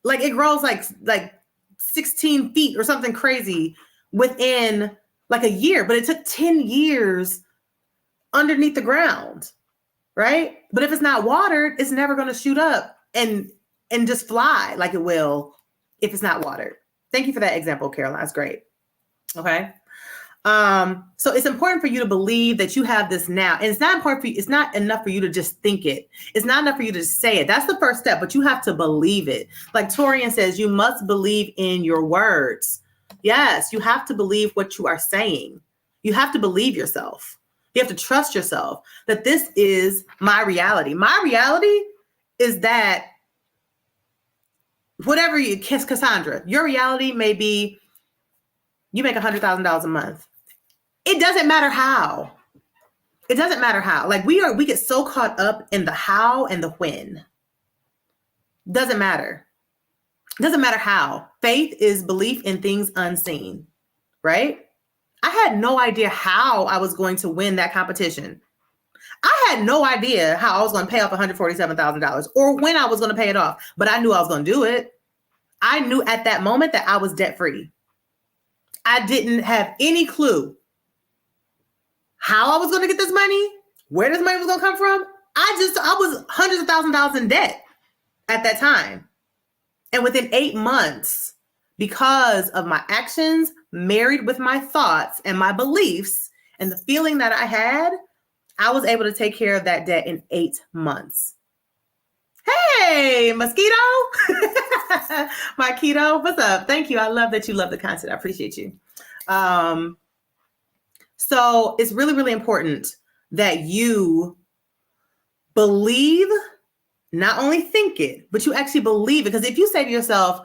Like it grows like 16 feet or something crazy within like a year. But it took 10 years underneath the ground, right? But if it's not watered, it's never going to shoot up and just fly like it will if it's not watered. Thank you for that example, Caroline. That's great. Okay. So it's important for you to believe that you have this now. And it's not important for you. It's not enough for you to just think it. It's not enough for you to say it. That's the first step, but you have to believe it. Like Torian says, you must believe in your words. Yes, you have to believe what you are saying. You have to believe yourself. You have to trust yourself that this is my reality. My reality is that whatever you, Cassandra, your reality may be you make $100,000 a month. It doesn't matter how. It doesn't matter how. Like we get so caught up in the how and the when. Doesn't matter. Doesn't matter how. Faith is belief in things unseen, right? I had no idea how I was going to win that competition. I had no idea how I was going to pay off $147,000 or when I was going to pay it off, but I knew I was going to do it. I knew at that moment that I was debt-free. I didn't have any clue how I was going to get this money, where this money was going to come from. I was hundreds of thousands of dollars in debt at that time. And within 8 months, because of my actions married with my thoughts and my beliefs and the feeling that I had, I was able to take care of that debt in 8 months. Hey, Mosquito. My keto, what's up? Thank you. I love that you love the content. I appreciate you. So it's really, really important that you believe, not only think it, but you actually believe it. Because if you say to yourself,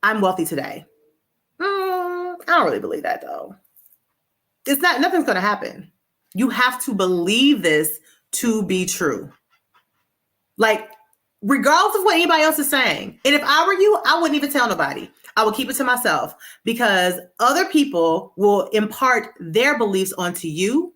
I'm wealthy today. I don't really believe that though. Nothing's going to happen. You have to believe this to be true. Like, regardless of what anybody else is saying. And if I were you, I wouldn't even tell nobody. I would keep it to myself, because other people will impart their beliefs onto you.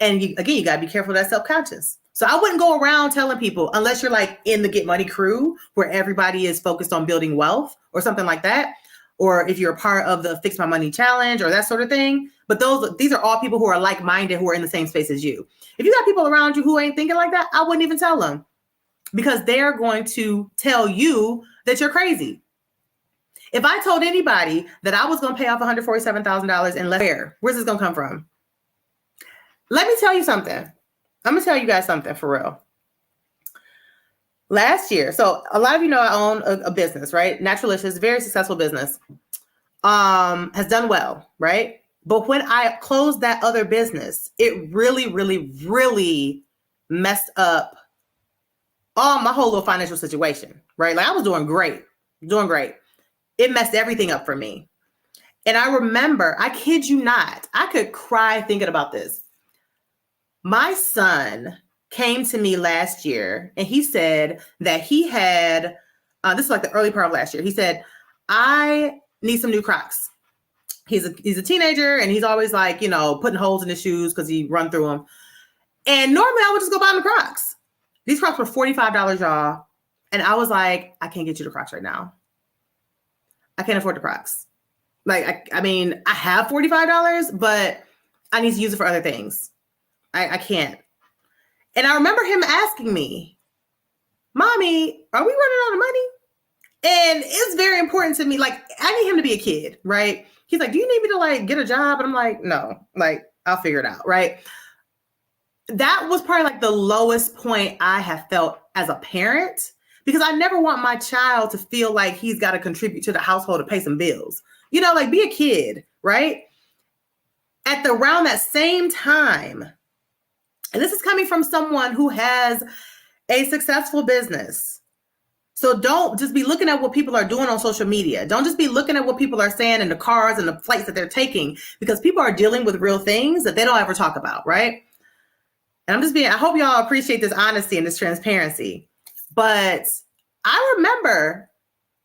And you got to be careful of that self-conscious. So I wouldn't go around telling people, unless you're like in the Get Money crew where everybody is focused on building wealth or something like that. Or if you're a part of the Fix My Money Challenge or that sort of thing. But these are all people who are like-minded, who are in the same space as you. If you got people around you who ain't thinking like that, I wouldn't even tell them, because they're going to tell you that you're crazy. If I told anybody that I was going to pay off $147,000 in where's this going to come from? Let me tell you something. I'm going to tell you guys something for real. Last year, so a lot of you know I own a business, right? Naturalicious, very successful business. Has done well, right? But when I closed that other business, it really, really, really messed up my whole little financial situation, right? Like, I was doing great. It messed everything up for me. And I remember, I kid you not, I could cry thinking about this. My son came to me last year and he said that he had, this is like the early part of last year. He said, I need some new Crocs. He's a teenager and he's always like, putting holes in his shoes because he run through them. And normally I would just go buy him the Crocs. These Crocs were $45, y'all. And I was like, I can't get you the Crocs right now. I can't afford the Crocs. Like, I mean, I have $45, but I need to use it for other things. I can't. And I remember him asking me, Mommy, are we running out of money? And it's very important to me. Like, I need him to be a kid, right? He's like, do you need me to like get a job? And I'm like, no, like, I'll figure it out, right? That was probably like the lowest point I have felt as a parent, because I never want my child to feel like he's got to contribute to the household to pay some bills. Like, be a kid, right? Around that same time, and this is coming from someone who has a successful business. So don't just be looking at what people are doing on social media. Don't just be looking at what people are saying in the cars and the flights that they're taking, because people are dealing with real things that they don't ever talk about, right? And I hope y'all appreciate this honesty and this transparency. But I remember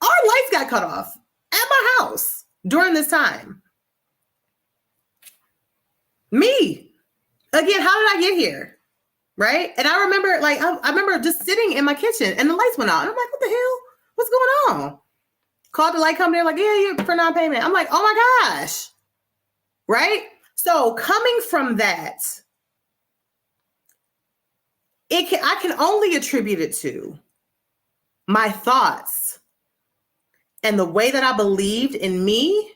our lights got cut off at my house during this time. Me. Again, how did I get here? Right? And I remember, I remember just sitting in my kitchen and the lights went out. And I'm like, what the hell? What's going on? Called the light company. They're like, yeah, you're for non-payment. I'm like, oh my gosh. Right? So coming from that, I can only attribute it to my thoughts and the way that I believed in me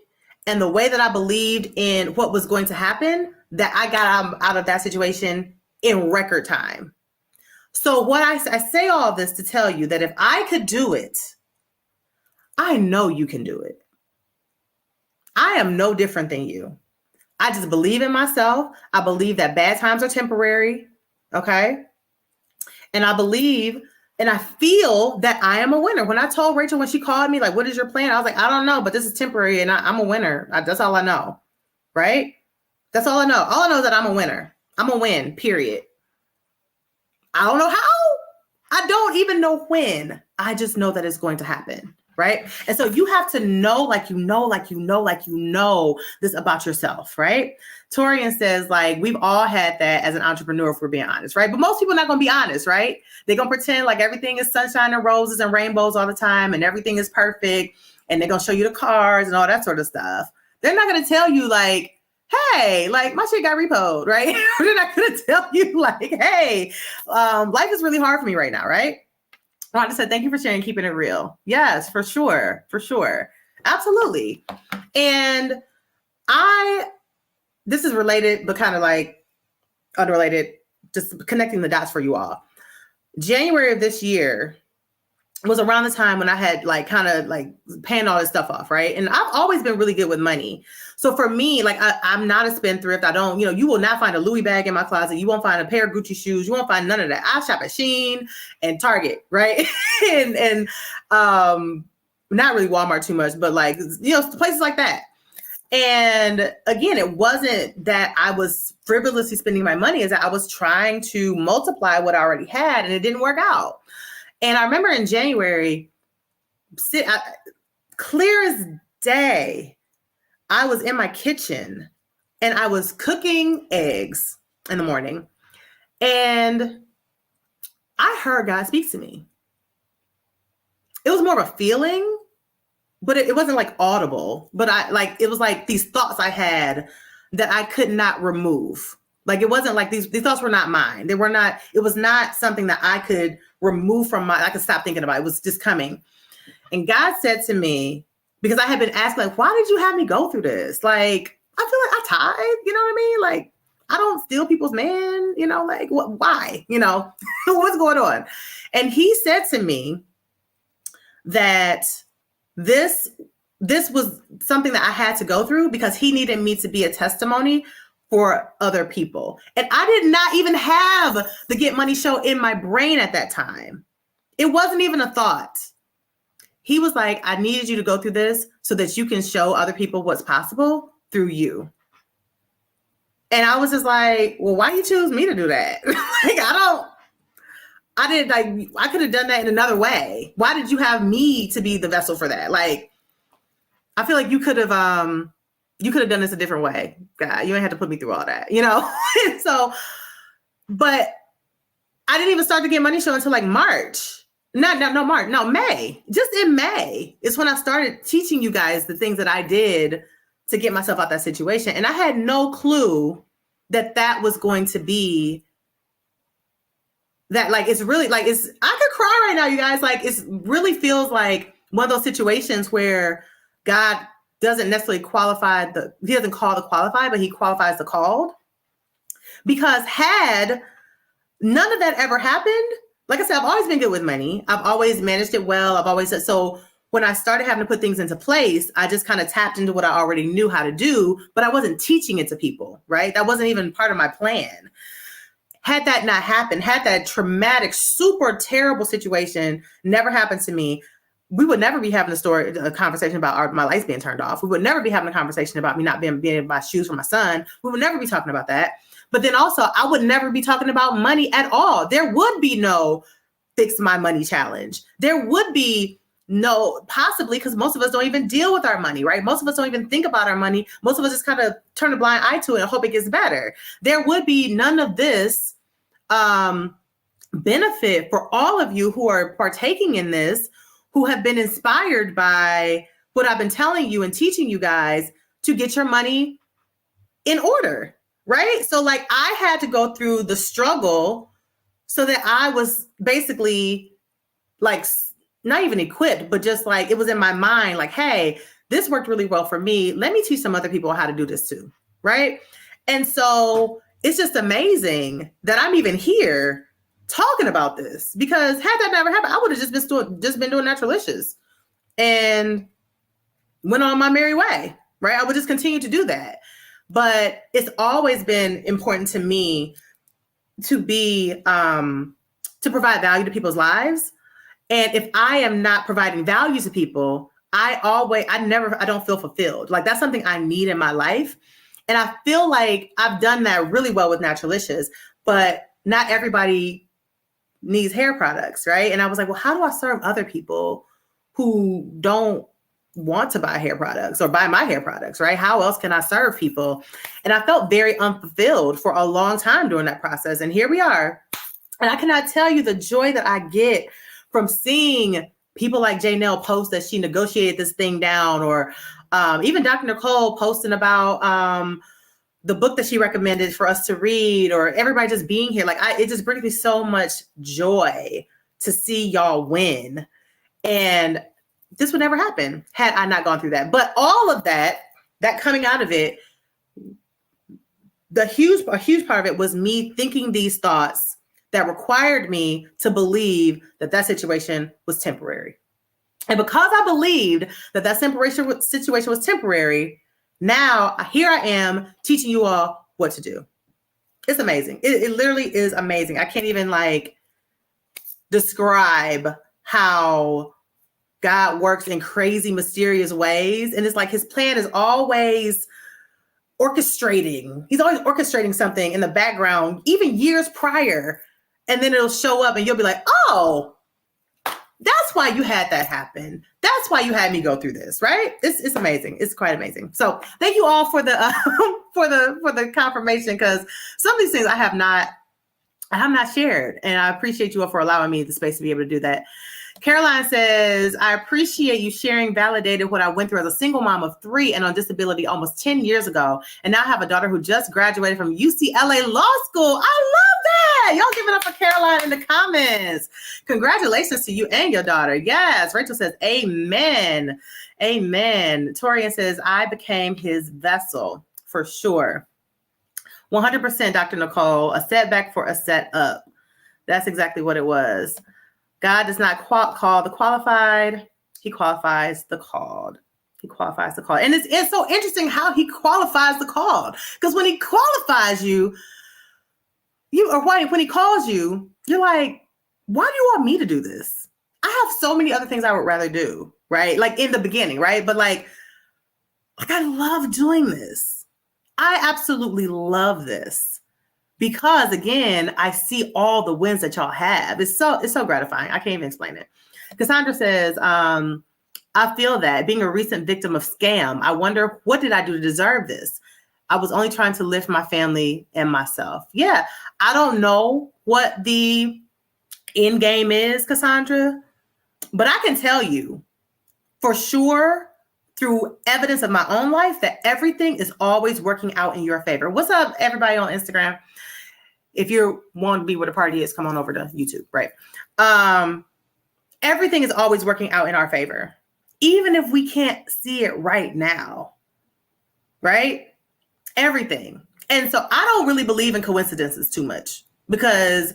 and the way that I believed in what was going to happen, that I got out of that situation in record time. So what I say all this to tell you that if I could do it, I know you can do it. I am no different than you. I just believe in myself. I believe that bad times are temporary. Okay. And I believe and I feel that I am a winner. When I told Rachel, when she called me, like, what is your plan? I was like, I don't know, but this is temporary and I'm a winner. That's all I know. Right? That's all I know. All I know is that I'm a winner. I'm a win, period. I don't know how. I don't even know when. I just know that it's going to happen. Right? And so you have to know, this about yourself, right? Torian says, like, we've all had that as an entrepreneur, if we're being honest, right? But most people are not going to be honest, right? They're going to pretend like everything is sunshine and roses and rainbows all the time and everything is perfect. And they're going to show you the cars and all that sort of stuff. They're not going to tell you, like, hey, like, my shit got repoed, right? They're not going to tell you, like, hey, life is really hard for me right now, right? Rhonda said, thank you for sharing, keeping it real. Yes, for sure. For sure. Absolutely. And this is related, but kind of like unrelated, just connecting the dots for you all. January of this year was around the time when I had like kind of like paying all this stuff off, right? And I've always been really good with money. So for me, like I'm not a spendthrift. I don't, you will not find a Louis bag in my closet. You won't find a pair of Gucci shoes. You won't find none of that. I shop at Shein and Target, right? and not really Walmart too much, but like, places like that. And again, it wasn't that I was frivolously spending my money, is that I was trying to multiply what I already had, and it didn't work out. And I remember in January, clear as day, I was in my kitchen and I was cooking eggs in the morning, and I heard God speak to me. It was more of a feeling, but it wasn't like audible, but it was like these thoughts I had that I could not remove. Like, it wasn't like these thoughts were not mine. It was not something that I could remove from I could stop thinking about. It was just coming. And God said to me, because I had been asking, like, why did you have me go through this? Like, I feel like I tithe, you know what I mean? Like, I don't steal people's man, like, why? What's going on? And he said to me that this was something that I had to go through because he needed me to be a testimony for other people. And I did not even have the Get Money Show in my brain at that time. It wasn't even a thought. He was like, I needed you to go through this so that you can show other people what's possible through you. And I was just like, well, why you choose me to do that? I could have done that in another way. Why did you have me to be the vessel for that? Like, I feel like you could have done this a different way. God, you ain't had to put me through all that, So, but I didn't even start the Get Money Show until like March. May. Just in May is when I started teaching you guys the things that I did to get myself out that situation. And I had no clue that was going to be that. Like, it's really like, I could cry right now, you guys. Like, it really feels like one of those situations where God doesn't necessarily he doesn't call the qualified, but he qualifies the called. Because had none of that ever happened, like I said, I've always been good with money. I've always managed it well. I've always said, so when I started having to put things into place, I just kind of tapped into what I already knew how to do, but I wasn't teaching it to people, right? That wasn't even part of my plan. Had that not happened, had that traumatic, super terrible situation never happened to me, we would never be having a conversation about my lights being turned off. We would never be having a conversation about me not being able to buy shoes for my son. We would never be talking about that. But then also, I would never be talking about money at all. There would be no fix my money challenge. There would be no, possibly, because most of us don't even deal with our money, right? Most of us don't even think about our money. Most of us just kind of turn a blind eye to it and hope it gets better. There would be none of this benefit for all of you who are partaking in this, who have been inspired by what I've been telling you and teaching you guys to get your money in order. Right? So like, I had to go through the struggle so that I was basically like, not even equipped, but just like, it was in my mind, like, hey, this worked really well for me. Let me teach some other people how to do this too. Right? And so it's just amazing that I'm even here talking about this, because had that never happened, I would have just been doing Naturalicious and went on my merry way. Right? I would just continue to do that. But it's always been important to me to be, to provide value to people's lives. And if I am not providing value to people, I don't feel fulfilled. Like, that's something I need in my life. And I feel like I've done that really well with Naturalicious, but not everybody needs hair products, right? And I was like, well, how do I serve other people who don't want to buy hair products or buy my hair products, right? How else can I serve people? And I felt very unfulfilled for a long time during that process. And here we are. And I cannot tell you the joy that I get from seeing people like Janelle post that she negotiated this thing down, or even Dr. Nicole posting about the book that she recommended for us to read, or everybody just being here. Like, it just brings me so much joy to see y'all win. And this would never happen had I not gone through that. But all of that coming out of it, a huge part of it was me thinking these thoughts that required me to believe that situation was temporary. And because I believed that situation was temporary, now here I am teaching you all what to do. It's amazing. It literally is amazing. I can't even describe how God works in crazy, mysterious ways. And it's like his plan is always orchestrating. He's always orchestrating something in the background, even years prior. And then it'll show up and you'll be like, oh, that's why you had that happen. That's why you had me go through this, right? It's amazing. It's quite amazing. So thank you all for the for the confirmation, because some of these things I have not shared, and I appreciate you all for allowing me the space to be able to do that. Caroline says, I appreciate you sharing, validated what I went through as a single mom of 3 and on disability almost 10 years ago. And now I have a daughter who just graduated from UCLA Law School. I love that. Y'all give it up for Caroline in the comments. Congratulations to you and your daughter. Yes. Rachel says, amen. Amen. Torian says, I became his vessel for sure. 100%, Dr. Nicole, a setback for a setup. That's exactly what it was. God does not call the qualified. He qualifies the called. He qualifies the called. And it's so interesting how he qualifies the called. Because when he qualifies you, when he calls you, you're like, why do you want me to do this? I have so many other things I would rather do, right? Like in the beginning, right? But like I love doing this. I absolutely love this. Because again, I see all the wins that y'all have. It's so gratifying. I can't even explain it. Cassandra says, I feel that being a recent victim of scam, I wonder, what did I do to deserve this? I was only trying to lift my family and myself. Yeah, I don't know what the end game is, Cassandra, but I can tell you for sure through evidence of my own life that everything is always working out in your favor. What's up, everybody on Instagram? If you want to be where the party is, come on over to YouTube, right? Everything is always working out in our favor, even if we can't see it right now, right? Everything. And so I don't really believe in coincidences too much, because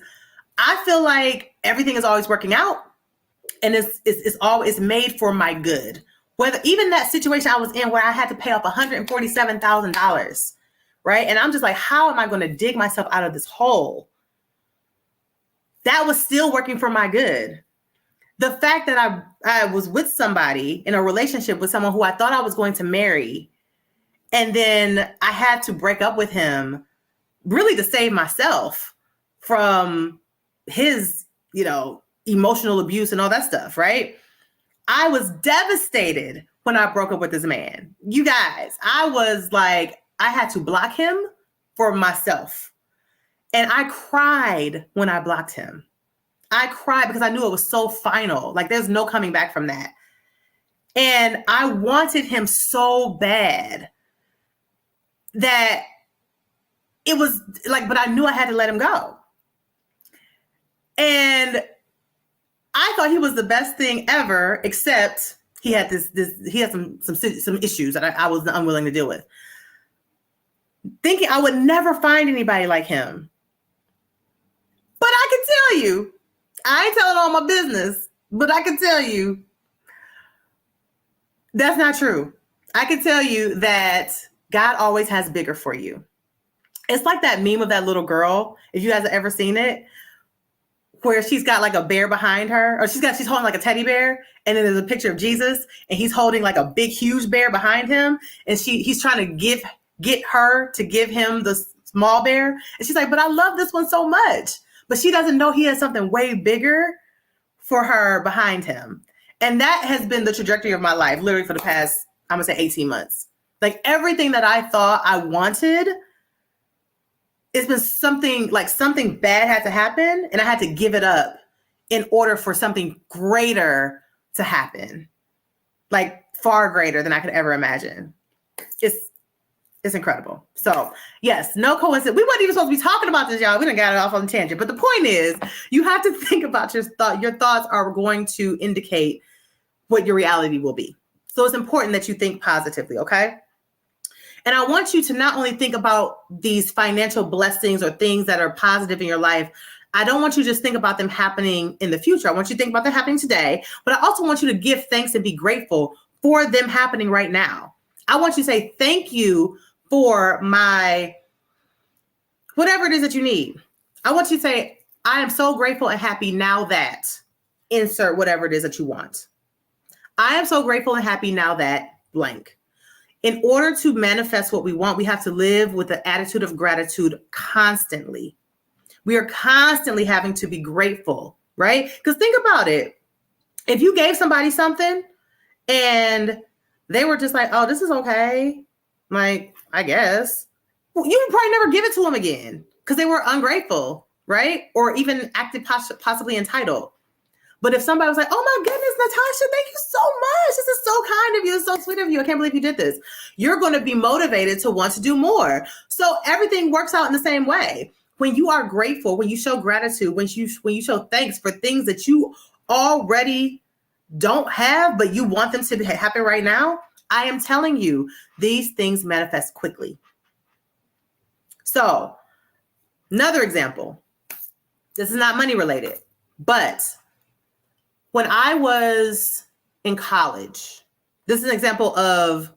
I feel like everything is always working out, and it's always made for my good. Whether even that situation I was in where I had to pay off $147,000, right? And I'm just like, how am I going to dig myself out of this hole? That was still working for my good. The fact that I was with somebody in a relationship with someone who I thought I was going to marry, and then I had to break up with him really to save myself from his, emotional abuse and all that stuff, right? I was devastated when I broke up with this man. You guys, I was like, I had to block him for myself. And I cried when I blocked him. I cried because I knew it was so final. Like there's no coming back from that. And I wanted him so bad that it was like, but I knew I had to let him go. And I thought he was the best thing ever, except he had he had some issues that I was unwilling to deal with. Thinking I would never find anybody like him. But I can tell you, I ain't telling all my business, but I can tell you that's not true. I can tell you that God always has bigger for you. It's like that meme of that little girl, if you guys have ever seen it, where she's got like a bear behind her, or she's holding like a teddy bear, and then there's a picture of Jesus, and he's holding like a big, huge bear behind him, and he's trying to get her to give him the small bear, and she's like, but I love this one so much, but she doesn't know he has something way bigger for her behind him. And that has been the trajectory of my life, literally for the past, I'm gonna say 18 months. Like everything that I thought I wanted, it's been something bad had to happen, and I had to give it up in order for something greater to happen, like far greater than I could ever imagine. It's incredible. So yes, no coincidence. We weren't even supposed to be talking about this, y'all. We done got it off on a tangent. But the point is, you have to think about your thought. Your thoughts are going to indicate what your reality will be. So it's important that you think positively, okay? And I want you to not only think about these financial blessings or things that are positive in your life. I don't want you to just think about them happening in the future. I want you to think about them happening today, but I also want you to give thanks and be grateful for them happening right now. I want you to say, thank you for my, whatever it is that you need. I want you to say, I am so grateful and happy now that, insert whatever it is that you want. I am so grateful and happy now that blank. In order to manifest what we want, we have to live with the attitude of gratitude constantly. We are constantly having to be grateful, right? Because think about it. If you gave somebody something and they were just like, oh, this is okay, like, I guess, you would probably never give it to them again because they were ungrateful, right? Or even acted possibly entitled. But if somebody was like, oh my goodness, Natasha, thank you so much. This is so kind of you. It's so sweet of you. I can't believe you did this. You're going to be motivated to want to do more. So everything works out in the same way. When you are grateful, when you show gratitude, when you show thanks for things that you already don't have, but you want them to happen right now, I am telling you, these things manifest quickly. So another example, this is not money related, but when I was in college, this is an example of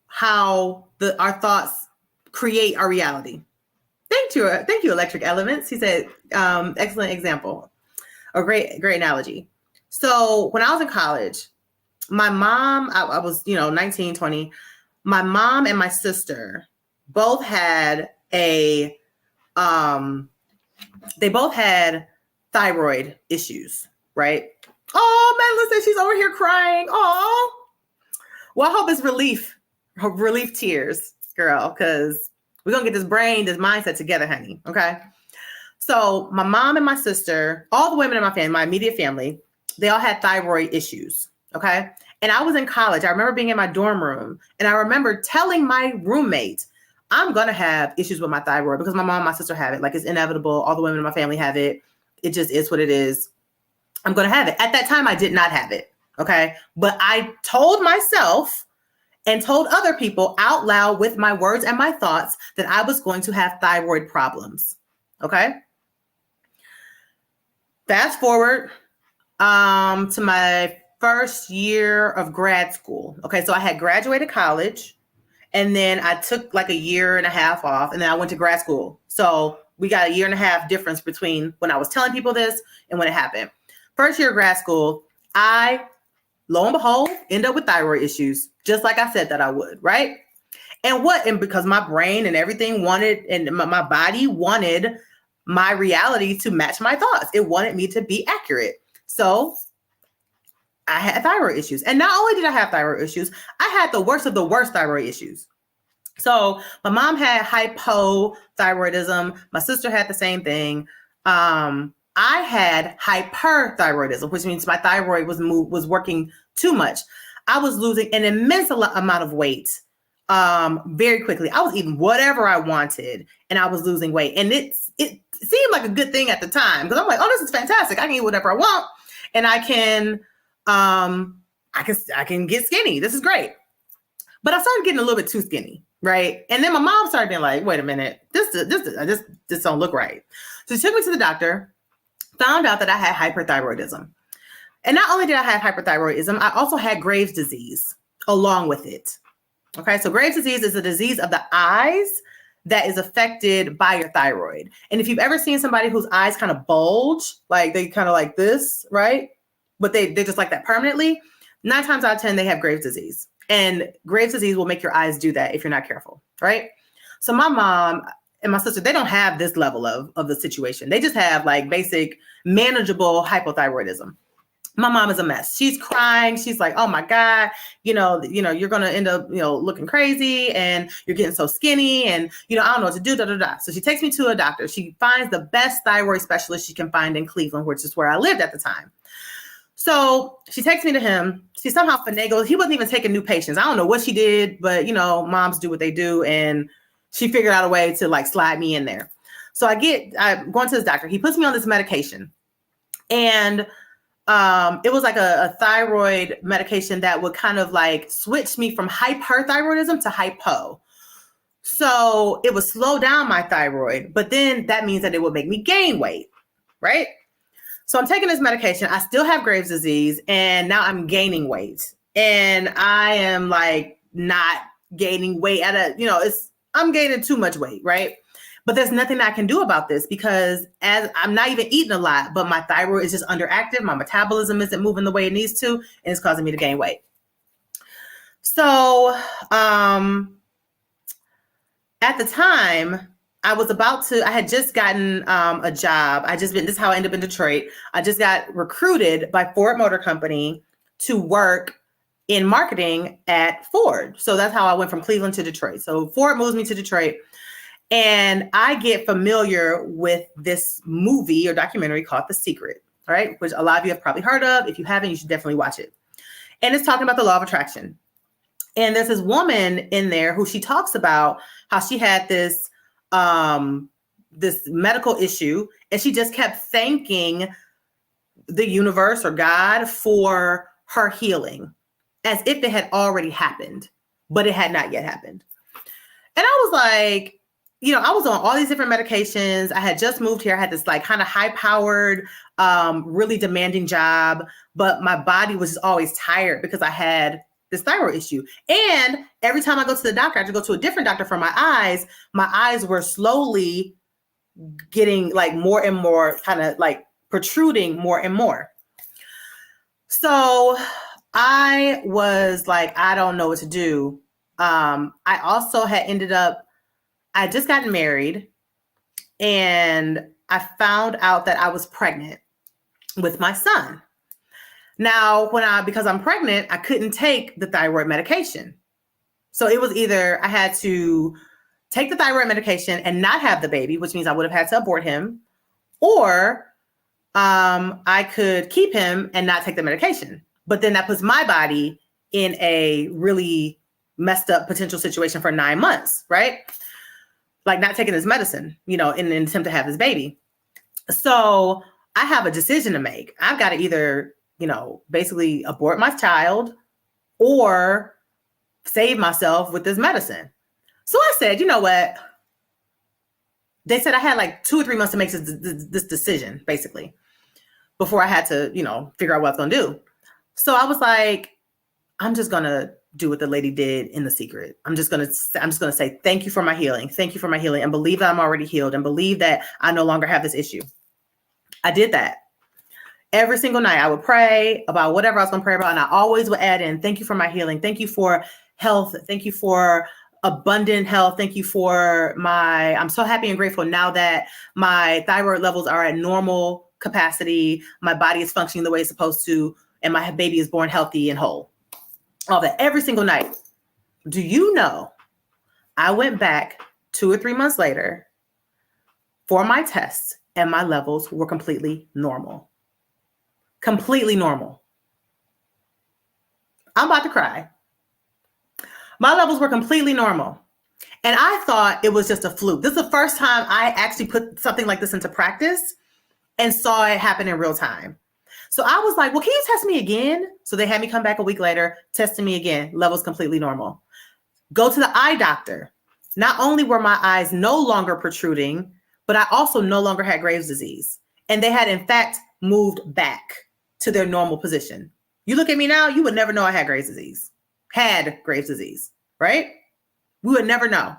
how our thoughts create our reality. Thank you, Electric Elements. He said, excellent example, a great analogy. So when I was in college, my mom, I was 19, 20. My mom and my sister both had they both had thyroid issues, right? Oh, Madeline says she's over here crying. Oh, well, I hope it's relief tears, girl, because we're going to get this mindset together, honey. Okay. So my mom and my sister, all the women in my family, my immediate family, they all had thyroid issues. Okay. And I was in college. I remember being in my dorm room and I remember telling my roommate, I'm going to have issues with my thyroid because my mom and my sister have it. Like, it's inevitable. All the women in my family have it. It just is what it is. I'm going to have it. At that time, I did not have it. Okay. But I told myself and told other people out loud with my words and my thoughts that I was going to have thyroid problems. Okay. Fast forward to my first year of grad school. Okay. So I had graduated college and then I took like a year and a half off and then I went to grad school. So we got a year and a half difference between when I was telling people this and when it happened. First year of grad school, I, lo and behold, end up with thyroid issues, just like I said that I would, right? And because my brain and everything wanted, and my body wanted my reality to match my thoughts. It wanted me to be accurate. So I had thyroid issues. And not only did I have thyroid issues, I had the worst of the worst thyroid issues. So my mom had hypothyroidism. My sister had the same thing. I had hyperthyroidism, which means my thyroid was working too much. I was losing an immense amount of weight very quickly. I was eating whatever I wanted, and I was losing weight. And it seemed like a good thing at the time because I'm like, oh, this is fantastic. I can eat whatever I want, and I can get skinny. This is great. But I started getting a little bit too skinny, right? And then my mom started being like, wait a minute, this don't look right. So she took me to the doctor. Found out that I had hyperthyroidism. And not only did I have hyperthyroidism, I also had Graves' disease along with it. Okay, so Graves' disease is a disease of the eyes that is affected by your thyroid. And if you've ever seen somebody whose eyes kind of bulge, like they kind of like this, right? But they're just like that permanently, 9 times out of 10, they have Graves' disease. And Graves' disease will make your eyes do that if you're not careful, right? So my mom and my sister, they don't have this level of the situation. They just have like basic manageable hypothyroidism. My mom is a mess. She's crying. She's like, oh my God, you're going to end up, looking crazy and you're getting so skinny and, I don't know what to do, da, da, da. So she takes me to a doctor. She finds the best thyroid specialist she can find in Cleveland, which is where I lived at the time. So she takes me to him. She somehow finagles. He wasn't even taking new patients. I don't know what she did, but moms do what they do. And she figured out a way to like slide me in there. So I'm going to this doctor. He puts me on this medication and it was like a thyroid medication that would kind of like switch me from hyperthyroidism to hypo. So it would slow down my thyroid, but then that means that it would make me gain weight, right? So I'm taking this medication. I still have Graves' disease and now I'm gaining weight and I am like not gaining weight I'm gaining too much weight, right? But there's nothing I can do about this because as I'm not even eating a lot, but my thyroid is just underactive. My metabolism isn't moving the way it needs to, and it's causing me to gain weight. So, at the time, I had just gotten a job. This is how I ended up in Detroit. I just got recruited by Ford Motor Company to work in marketing at Ford. So that's how I went from Cleveland to Detroit. So Ford moves me to Detroit, and I get familiar with this movie or documentary called The Secret, all right, which a lot of you have probably heard of. If you haven't, you should definitely watch it. And it's talking about the law of attraction. And there's this woman in there who she talks about how she had this medical issue, and she just kept thanking the universe or God for her healing as if it had already happened, but it had not yet happened. And I was like, I was on all these different medications. I had just moved here. I had this like kind of high-powered, really demanding job, but my body was just always tired because I had this thyroid issue. And every time I go to the doctor, I had to go to a different doctor for my eyes. My eyes were slowly getting like more and more kind of like protruding more and more. So I was like, I don't know what to do. I also had I had just gotten married, and I found out that I was pregnant with my son. Now, because I'm pregnant, I couldn't take the thyroid medication. So it was either I had to take the thyroid medication and not have the baby, which means I would have had to abort him, or I could keep him and not take the medication. But then that puts my body in a really messed up potential situation for 9 months, right? Like not taking his medicine, in an attempt to have his baby. So I have a decision to make. I've got to either, basically abort my child or save myself with this medicine. So I said, you know what? They said I had like 2 or 3 months to make this decision, basically, before I had to, figure out what I was going to do. So I was like, I'm just going to do what the lady did in The Secret. I'm just going to say, thank you for my healing. Thank you for my healing, and believe that I'm already healed, and believe that I no longer have this issue. I did that. Every single night I would pray about whatever I was going to pray about. And I always would add in, thank you for my healing. Thank you for health. Thank you for abundant health. Thank you for I'm so happy and grateful now that my thyroid levels are at normal capacity. My body is functioning the way it's supposed to, and my baby is born healthy and whole. All that every single night. Do you know, I went back 2 or 3 months later for my tests, and my levels were completely normal. Completely normal. I'm about to cry. My levels were completely normal. And I thought it was just a fluke. This is the first time I actually put something like this into practice and saw it happen in real time. So I was like, well, can you test me again? So they had me come back a week later, testing me again, levels completely normal. Go to the eye doctor. Not only were my eyes no longer protruding, but I also no longer had Graves' disease. And they had, in fact, moved back to their normal position. You look at me now, you would never know I had Graves' disease. Had Graves' disease, right? We would never know.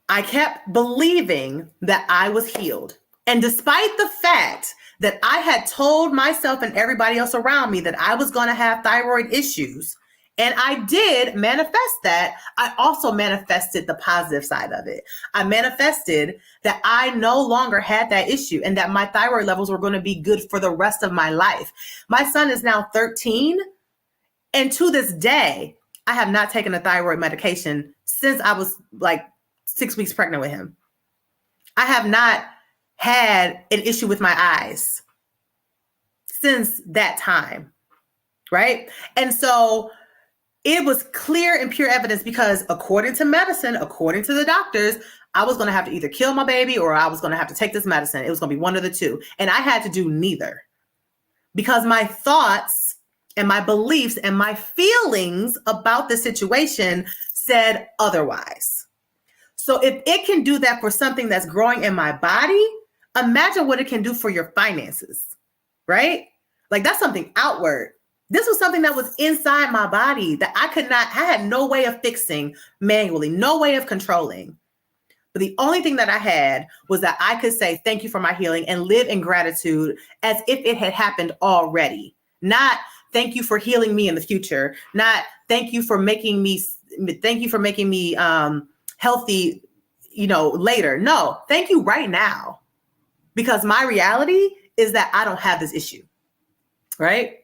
I kept believing that I was healed. And despite the fact that I had told myself and everybody else around me that I was going to have thyroid issues, and I did manifest that, I also manifested the positive side of it. I manifested that I no longer had that issue and that my thyroid levels were going to be good for the rest of my life. My son is now 13, and to this day, I have not taken a thyroid medication since I was like 6 weeks pregnant with him. I have not had an issue with my eyes since that time, right? And so it was clear and pure evidence, because according to medicine, according to the doctors, I was going to have to either kill my baby or I was going to have to take this medicine. It was going to be one of the two. And I had to do neither, because my thoughts and my beliefs and my feelings about the situation said otherwise. So if it can do that for something that's growing in my body, imagine what it can do for your finances, right? Like that's something outward. This was something that was inside my body that I had no way of fixing manually, no way of controlling. But the only thing that I had was that I could say, thank you for my healing, and live in gratitude as if it had happened already. Not thank you for healing me in the future. Not thank you for making me healthy, later. No, thank you right now. Because my reality is that I don't have this issue, right?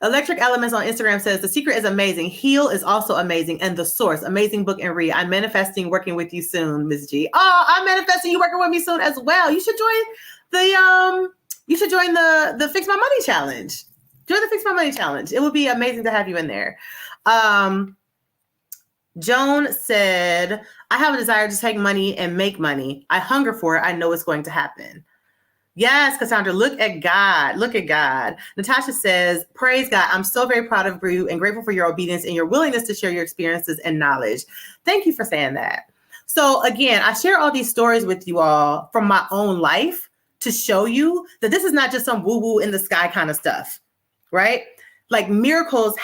Electric Elements on Instagram says, the secret is amazing. Heal is also amazing. And the source, amazing book and read. I'm manifesting working with you soon, Ms. G. Oh, I'm manifesting you working with me soon as well. You should join the Fix My Money Challenge. Join the Fix My Money Challenge. It would be amazing to have you in there. Joan said, I have a desire to take money and make money. I hunger for it. I know it's going to happen. Yes, Cassandra, look at God. Look at God. Natasha says, praise God. I'm so very proud of you and grateful for your obedience and your willingness to share your experiences and knowledge. Thank you for saying that. So again, I share all these stories with you all from my own life to show you that this is not just some woo-woo in the sky kind of stuff, right? Like miracles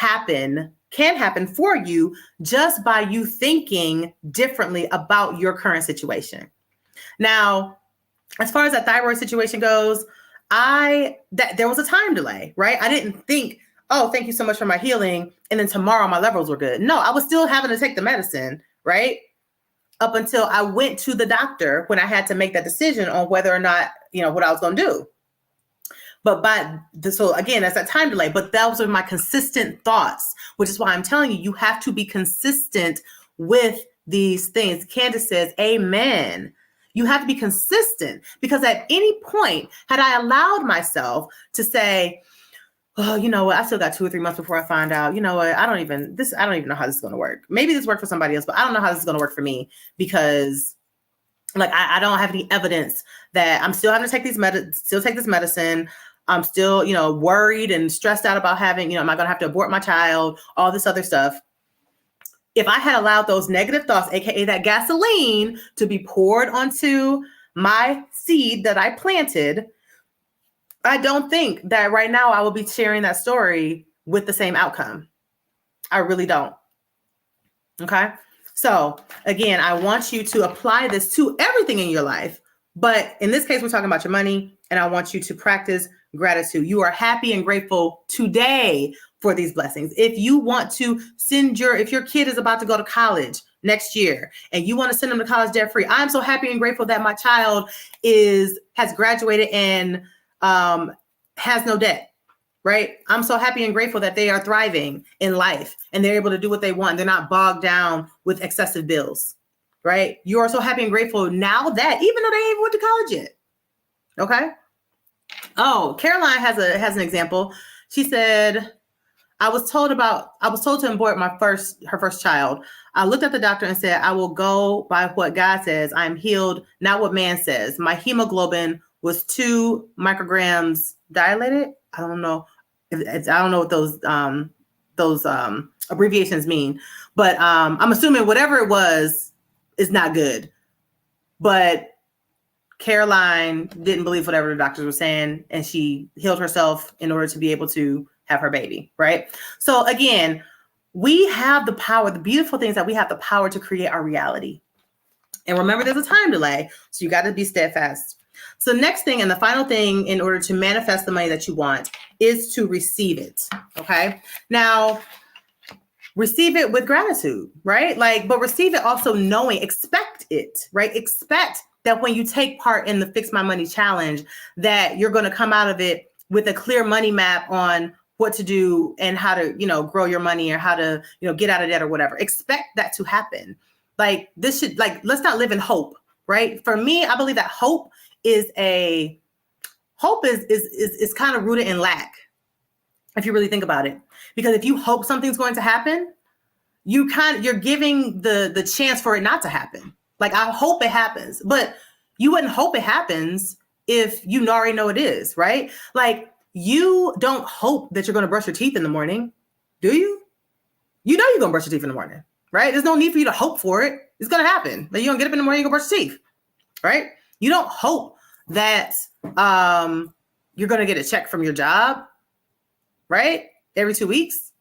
can happen for you just by you thinking differently about your current situation. Now, as far as that thyroid situation goes, there was a time delay, right? I didn't think, oh, thank you so much for my healing, and then tomorrow my levels were good. No, I was still having to take the medicine, right? Up until I went to the doctor when I had to make that decision on whether or not, what I was going to do. So again, that's that time delay. But those are my consistent thoughts, which is why I'm telling you, you have to be consistent with these things. Candace says, amen. You have to be consistent, because at any point, had I allowed myself to say, oh, you know what, I still got 2 or 3 months before I find out, you know what, I don't even know how this is going to work. Maybe this worked for somebody else, but I don't know how this is going to work for me, because I don't have any evidence that I'm still having to take this medicine. I'm still, worried and stressed out about having, am I going to have to abort my child, all this other stuff. If I had allowed those negative thoughts, AKA that gasoline, to be poured onto my seed that I planted, I don't think that right now I will be sharing that story with the same outcome. I really don't. Okay. So again, I want you to apply this to everything in your life. But in this case, we're talking about your money, and I want you to practice gratitude. You are happy and grateful today for these blessings. If you want to if your kid is about to go to college next year and you want to send them to college debt free, I'm so happy and grateful that my child has graduated and has no debt, right? I'm so happy and grateful that they are thriving in life and they're able to do what they want. They're not bogged down with excessive bills, right? You are so happy and grateful now that, even though they ain't even went to college yet. Okay. Oh, Caroline has an example. She said, I was told to abort her first child. I looked at the doctor and said, I will go by what God says. I'm healed, not what man says. My hemoglobin was 2 micrograms dilated. I don't know what those abbreviations mean, but I'm assuming whatever it was is not good. But Caroline didn't believe whatever the doctors were saying, and she healed herself in order to be able to have her baby, right? So again, we have the power. The beautiful thing is that we have the power to create our reality. And remember, there's a time delay, so you got to be steadfast. So next thing, and the final thing in order to manifest the money that you want, is to receive it, okay? Now, receive it with gratitude, right? But receive it also knowing, expect it, right? Expect that when you take part in the Fix My Money Challenge, that you're going to come out of it with a clear money map on what to do and how to, grow your money, or how to, get out of debt or whatever. Expect that to happen. Let's not live in hope, right? For me, I believe that hope is kind of rooted in lack, if you really think about it. Because if you hope something's going to happen, you're giving the chance for it not to happen. I hope it happens, but you wouldn't hope it happens if you already know it is, right? You don't hope that you're going to brush your teeth in the morning, do you? You know you're going to brush your teeth in the morning, right? There's no need for you to hope for it. It's going to happen. You're going to get up in the morning, you're going to brush your teeth, right? You don't hope that you're going to get a check from your job, right? Every 2 weeks.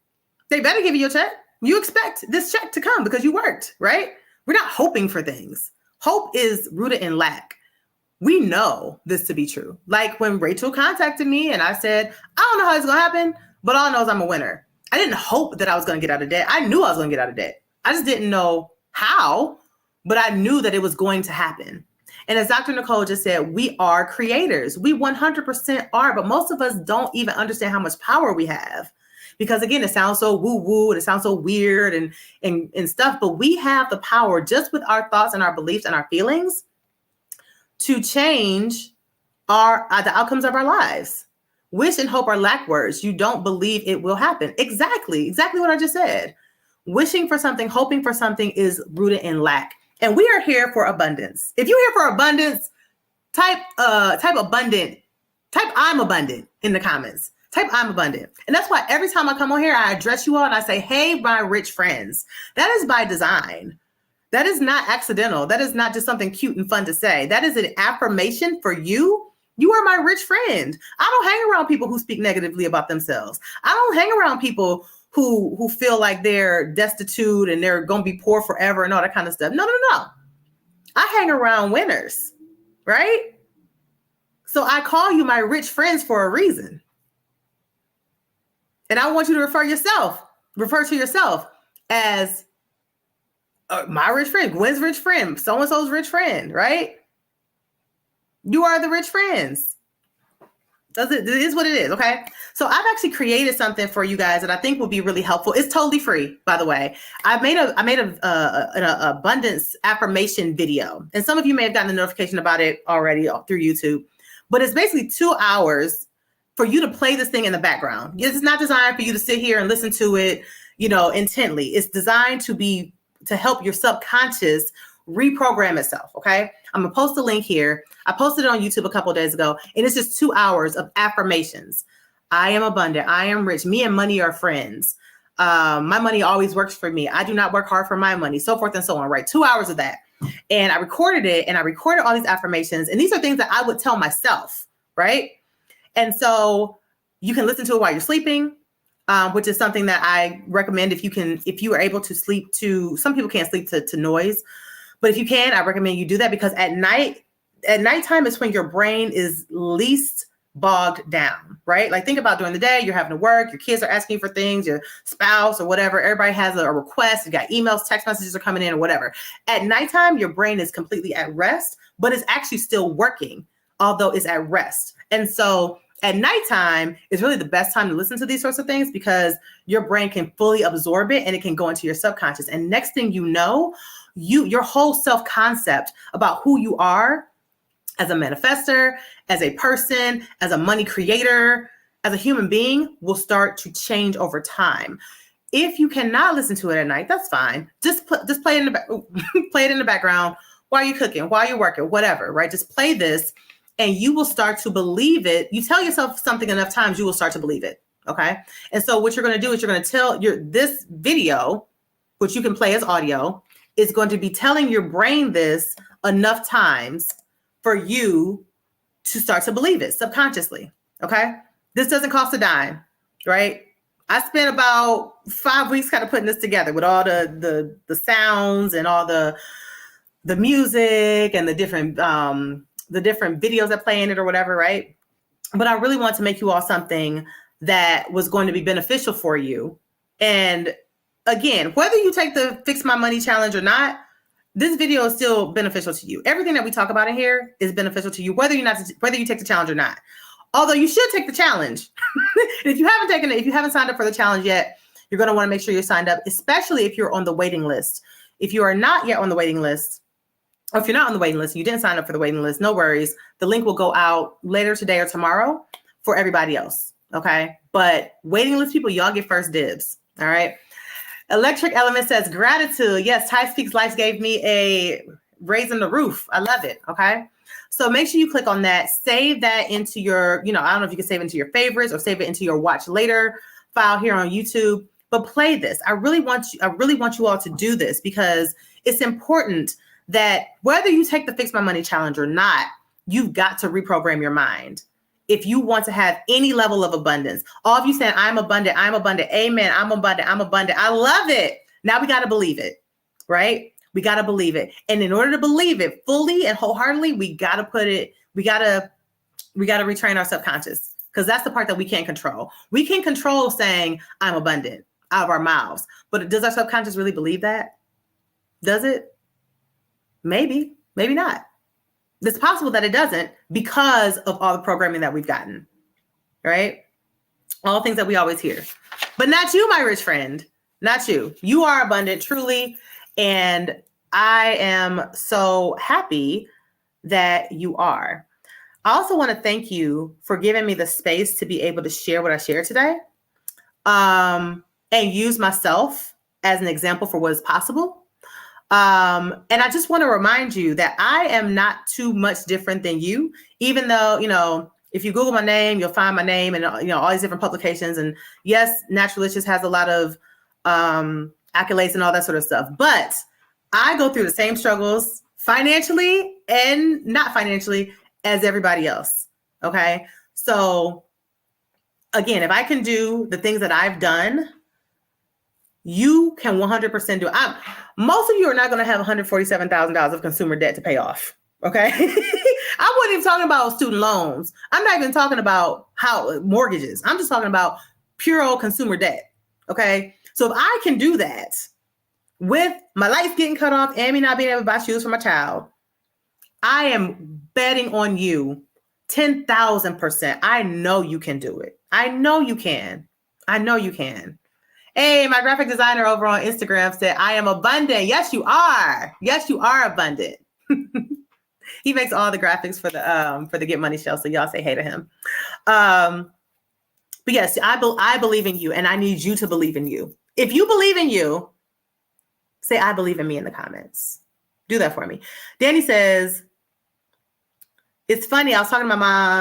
They better give you your check. You expect this check to come because you worked, right? We're not hoping for things. Hope is rooted in lack. We know this to be true. When Rachel contacted me and I said, I don't know how it's going to happen, but all I know is I'm a winner. I didn't hope that I was going to get out of debt. I knew I was going to get out of debt. I just didn't know how, but I knew that it was going to happen. And as Dr. Nicole just said, we are creators. We 100% are, but most of us don't even understand how much power we have. Because again, it sounds so woo-woo and it sounds so weird and stuff, but we have the power just with our thoughts and our beliefs and our feelings to change the outcomes of our lives. Wish and hope are lack words. You don't believe it will happen. Exactly what I just said. Wishing for something, hoping for something is rooted in lack. And we are here for abundance. If you're here for abundance, type abundant, type I'm abundant in the comments. Type I'm abundant. And that's why every time I come on here, I address you all and I say, hey, my rich friends. That is by design. That is not accidental. That is not just something cute and fun to say. That is an affirmation for you. You are my rich friend. I don't hang around people who speak negatively about themselves. I don't hang around people who feel like they're destitute and they're going to be poor forever and all that kind of stuff. No. I hang around winners, right? So I call you my rich friends for a reason. And I want you to refer to yourself as my rich friend, Gwen's rich friend, so-and-so's rich friend, right? You are the rich friends. It is what it is, okay? So I've actually created something for you guys that I think will be really helpful. It's totally free, by the way. I made an abundance affirmation video, and some of you may have gotten a notification about it already through YouTube. But it's basically 2 hours for you to play this thing in the background. It's not designed for you to sit here and listen to it, intently. It's designed to help your subconscious reprogram itself, okay? I'm gonna post a link here. I posted it on YouTube a couple of days ago, and it's just 2 hours of affirmations. I am abundant. I am rich. Me and money are friends. My money always works for me. I do not work hard for my money, so forth and so on, right? 2 hours of that. And I recorded it, and I recorded all these affirmations, and these are things that I would tell myself, right? And so you can listen to it while you're sleeping, which is something that I recommend if you are able to sleep to, some people can't sleep to noise, but if you can, I recommend you do that, because at nighttime is when your brain is least bogged down, right? Like think about during the day, you're having to work, your kids are asking you for things, your spouse or whatever, everybody has a request, you got emails, text messages are coming in or whatever. At nighttime, your brain is completely at rest, but it's actually still working, although it's at rest. And so at nighttime is really the best time to listen to these sorts of things, because your brain can fully absorb it and it can go into your subconscious. And next thing you know, your whole self-concept about who you are as a manifester, as a person, as a money creator, as a human being will start to change over time. If you cannot listen to it at night, that's fine. Just play it in the background while you're cooking, while you're working, whatever, right? Just play this and you will start to believe it. You tell yourself something enough times, you will start to believe it, okay? And so what you're going to do is you're going to tell this video, which you can play as audio, is going to be telling your brain this enough times for you to start to believe it subconsciously, okay? This doesn't cost a dime, right? I spent about 5 weeks kind of putting this together with all the sounds and all the music and the different videos that play in it or whatever, right? But I really want to make you all something that was going to be beneficial for you. And again, whether you take the Fix My Money Challenge or not, this video is still beneficial to you. Everything that we talk about in here is beneficial to you, whether you take the challenge or not. Although you should take the challenge. If you haven't taken it, if you haven't signed up for the challenge yet, you're going to want to make sure you're signed up, especially if you're on the waiting list. If you are not yet on the waiting list, or if you're not on the waiting list, you didn't sign up for the waiting list, no worries. The link will go out later today or tomorrow for everybody else, okay? But waiting list people, y'all get first dibs, all right? Electric Element says, gratitude. Yes, Ty Speaks Life gave me a raise in the roof. I love it, okay? So make sure you click on that. Save that into your, I don't know if you can save it into your favorites or save it into your watch later file here on YouTube, but play this. I really want you all to do this, because it's important that whether you take the Fix My Money Challenge or not, you've got to reprogram your mind. If you want to have any level of abundance, all of you saying, I'm abundant, amen, I'm abundant. I love it. Now we got to believe it, right? We got to believe it. And in order to believe it fully and wholeheartedly, we got to retrain our subconscious, because that's the part that we can't control. We can control saying I'm abundant out of our mouths, but does our subconscious really believe that? Does it? Maybe, maybe not. It's possible that it doesn't because of all the programming that we've gotten, right? All things that we always hear. But not you, my rich friend. Not you. You are abundant, truly. And I am so happy that you are. I also want to thank you for giving me the space to be able to share what I shared today, and use myself as an example for what is possible. And I just want to remind you that I am not too much different than you, even though, if you Google my name, you'll find my name and, all these different publications. And yes, Naturalicious has a lot of accolades and all that sort of stuff. But I go through the same struggles financially and not financially as everybody else. Okay. So again, if I can do the things that I've done, you can 100% do it. Most of you are not going to have $147,000 of consumer debt to pay off. Okay. I wasn't even talking about student loans. I'm not even talking about mortgages. I'm just talking about pure old consumer debt. Okay. So if I can do that with my lights getting cut off and me not being able to buy shoes for my child, I am betting on you 10,000%. I know you can do it. I know you can. I know you can. Hey, my graphic designer over on Instagram said, I am abundant. Yes, you are. Yes, you are abundant. He makes all the graphics for the Get Money show. So y'all say hey to him. But yes, I believe in you and I need you to believe in you. If you believe in you, say, I believe in me in the comments. Do that for me. Danny says, it's funny. I was talking to my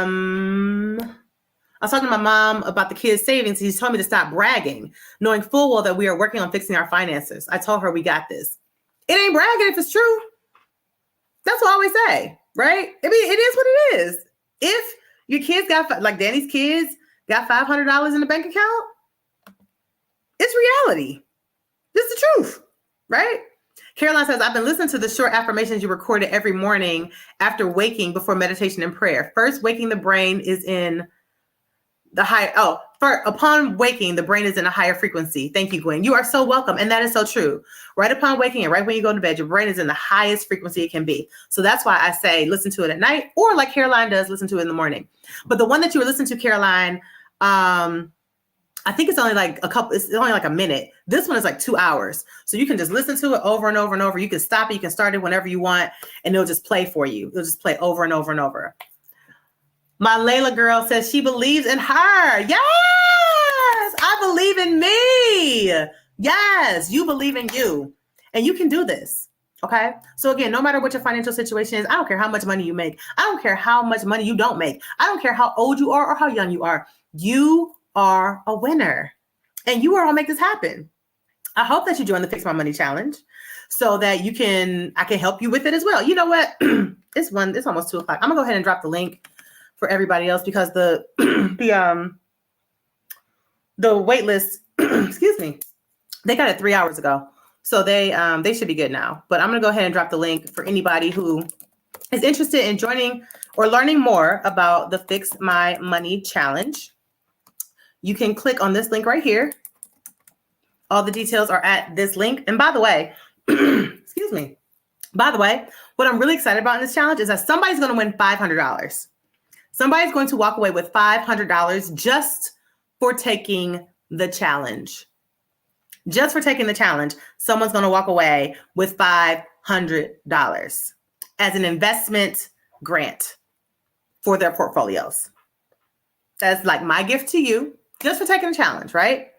mom about the kids' savings. He's told me to stop bragging, knowing full well that we are working on fixing our finances. I told her we got this. It ain't bragging if it's true. That's what I always say, right? I mean, it is what it is. If your kids got, like Danny's kids, got $500 in the bank account, it's reality. It's the truth, right? Caroline says, I've been listening to the short affirmations you recorded every morning after waking before meditation and prayer. First, waking the brain is in the high. Upon waking, the brain is in a higher frequency. Thank you, Gwen. You are so welcome. And that is so true. Right upon waking and right when you go to bed, your brain is in the highest frequency it can be. So that's why I say listen to it at night, or like Caroline does, listen to it in the morning. But the one that you were listening to, Caroline, I think it's only like it's only like a minute. This one is like 2 hours. So you can just listen to it over and over and over. You can stop it. You can start it whenever you want, and it'll just play for you. It'll just play over and over and over. My Layla girl says she believes in her. Yes, I believe in me. Yes, you believe in you. And you can do this. Okay. So again, no matter what your financial situation is, I don't care how much money you make. I don't care how much money you don't make. I don't care how old you are or how young you are. You are a winner. And you are going to make this happen. I hope that you join the Fix My Money Challenge so that I can help you with it as well. You know what? It's almost 2:00. I'm gonna go ahead and drop the link for everybody else because the wait list, excuse me, they got it 3 hours ago. So they should be good now. But I'm gonna go ahead and drop the link for anybody who is interested in joining or learning more about the Fix My Money Challenge. You can click on this link right here. All the details are at this link. And by the way, excuse me. By the way, what I'm really excited about in this challenge is that somebody's going to win $500. Somebody's going to walk away with $500 just for taking the challenge. Just for taking the challenge, someone's going to walk away with $500 as an investment grant for their portfolios. That's like my gift to you, just for taking the challenge, right?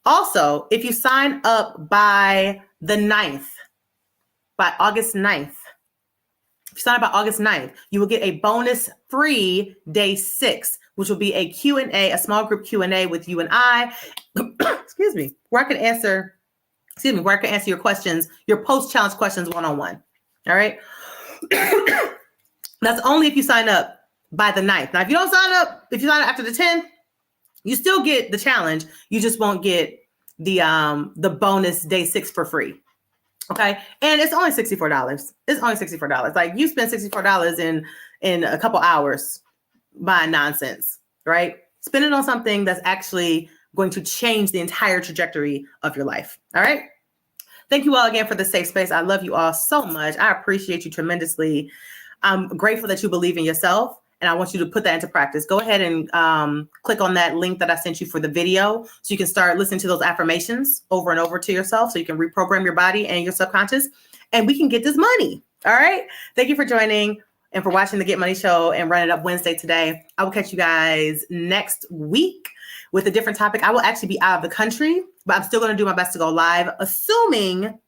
Also, if you sign up by the 9th, by August 9th, if you sign up by August 9th, you will get a bonus free day 6, which will be a Q&A, a small group Q&A with you and I, excuse me, where I can answer your questions, your post-challenge questions one-on-one. All right. That's only if you sign up by the 9th. Now, if you sign up after the 10th, you still get the challenge. You just won't get the bonus day 6 for free. Okay. And it's only $64. It's only $64. Like you spend $64 in a couple hours buying nonsense, right? Spend it on something that's actually going to change the entire trajectory of your life. All right. Thank you all again for the safe space. I love you all so much. I appreciate you tremendously. I'm grateful that you believe in yourself, and I want you to put that into practice. Go ahead and click on that link that I sent you for the video so you can start listening to those affirmations over and over to yourself so you can reprogram your body and your subconscious, and we can get this money. All right. Thank you for joining and for watching the Get Money Show and Run It Up Wednesday today. I will catch you guys next week with a different topic. I will actually be out of the country, but I'm still going to do my best to go live, assuming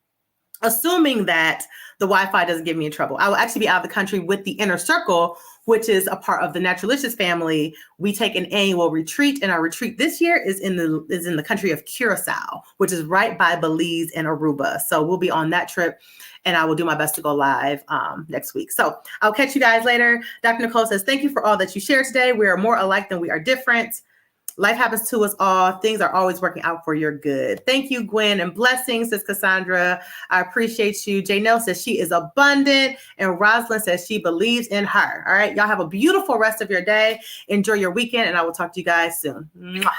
that the Wi-Fi doesn't get me in trouble. I will actually be out of the country with the Inner Circle, which is a part of the Naturalicious family. We take an annual retreat, and our retreat this year is in the country of Curacao, which is right by Belize and Aruba. So we'll be on that trip, and I will do my best to go live next week. So I'll catch you guys later. Dr. Nicole says, thank you for all that you shared today. We are more alike than we are different. Life happens to us all. Things are always working out for your good. Thank you, Gwen, and blessings, says Cassandra. I appreciate you. Janelle says she is abundant, and Rosalind says she believes in her. All right, y'all have a beautiful rest of your day. Enjoy your weekend, and I will talk to you guys soon. Mwah.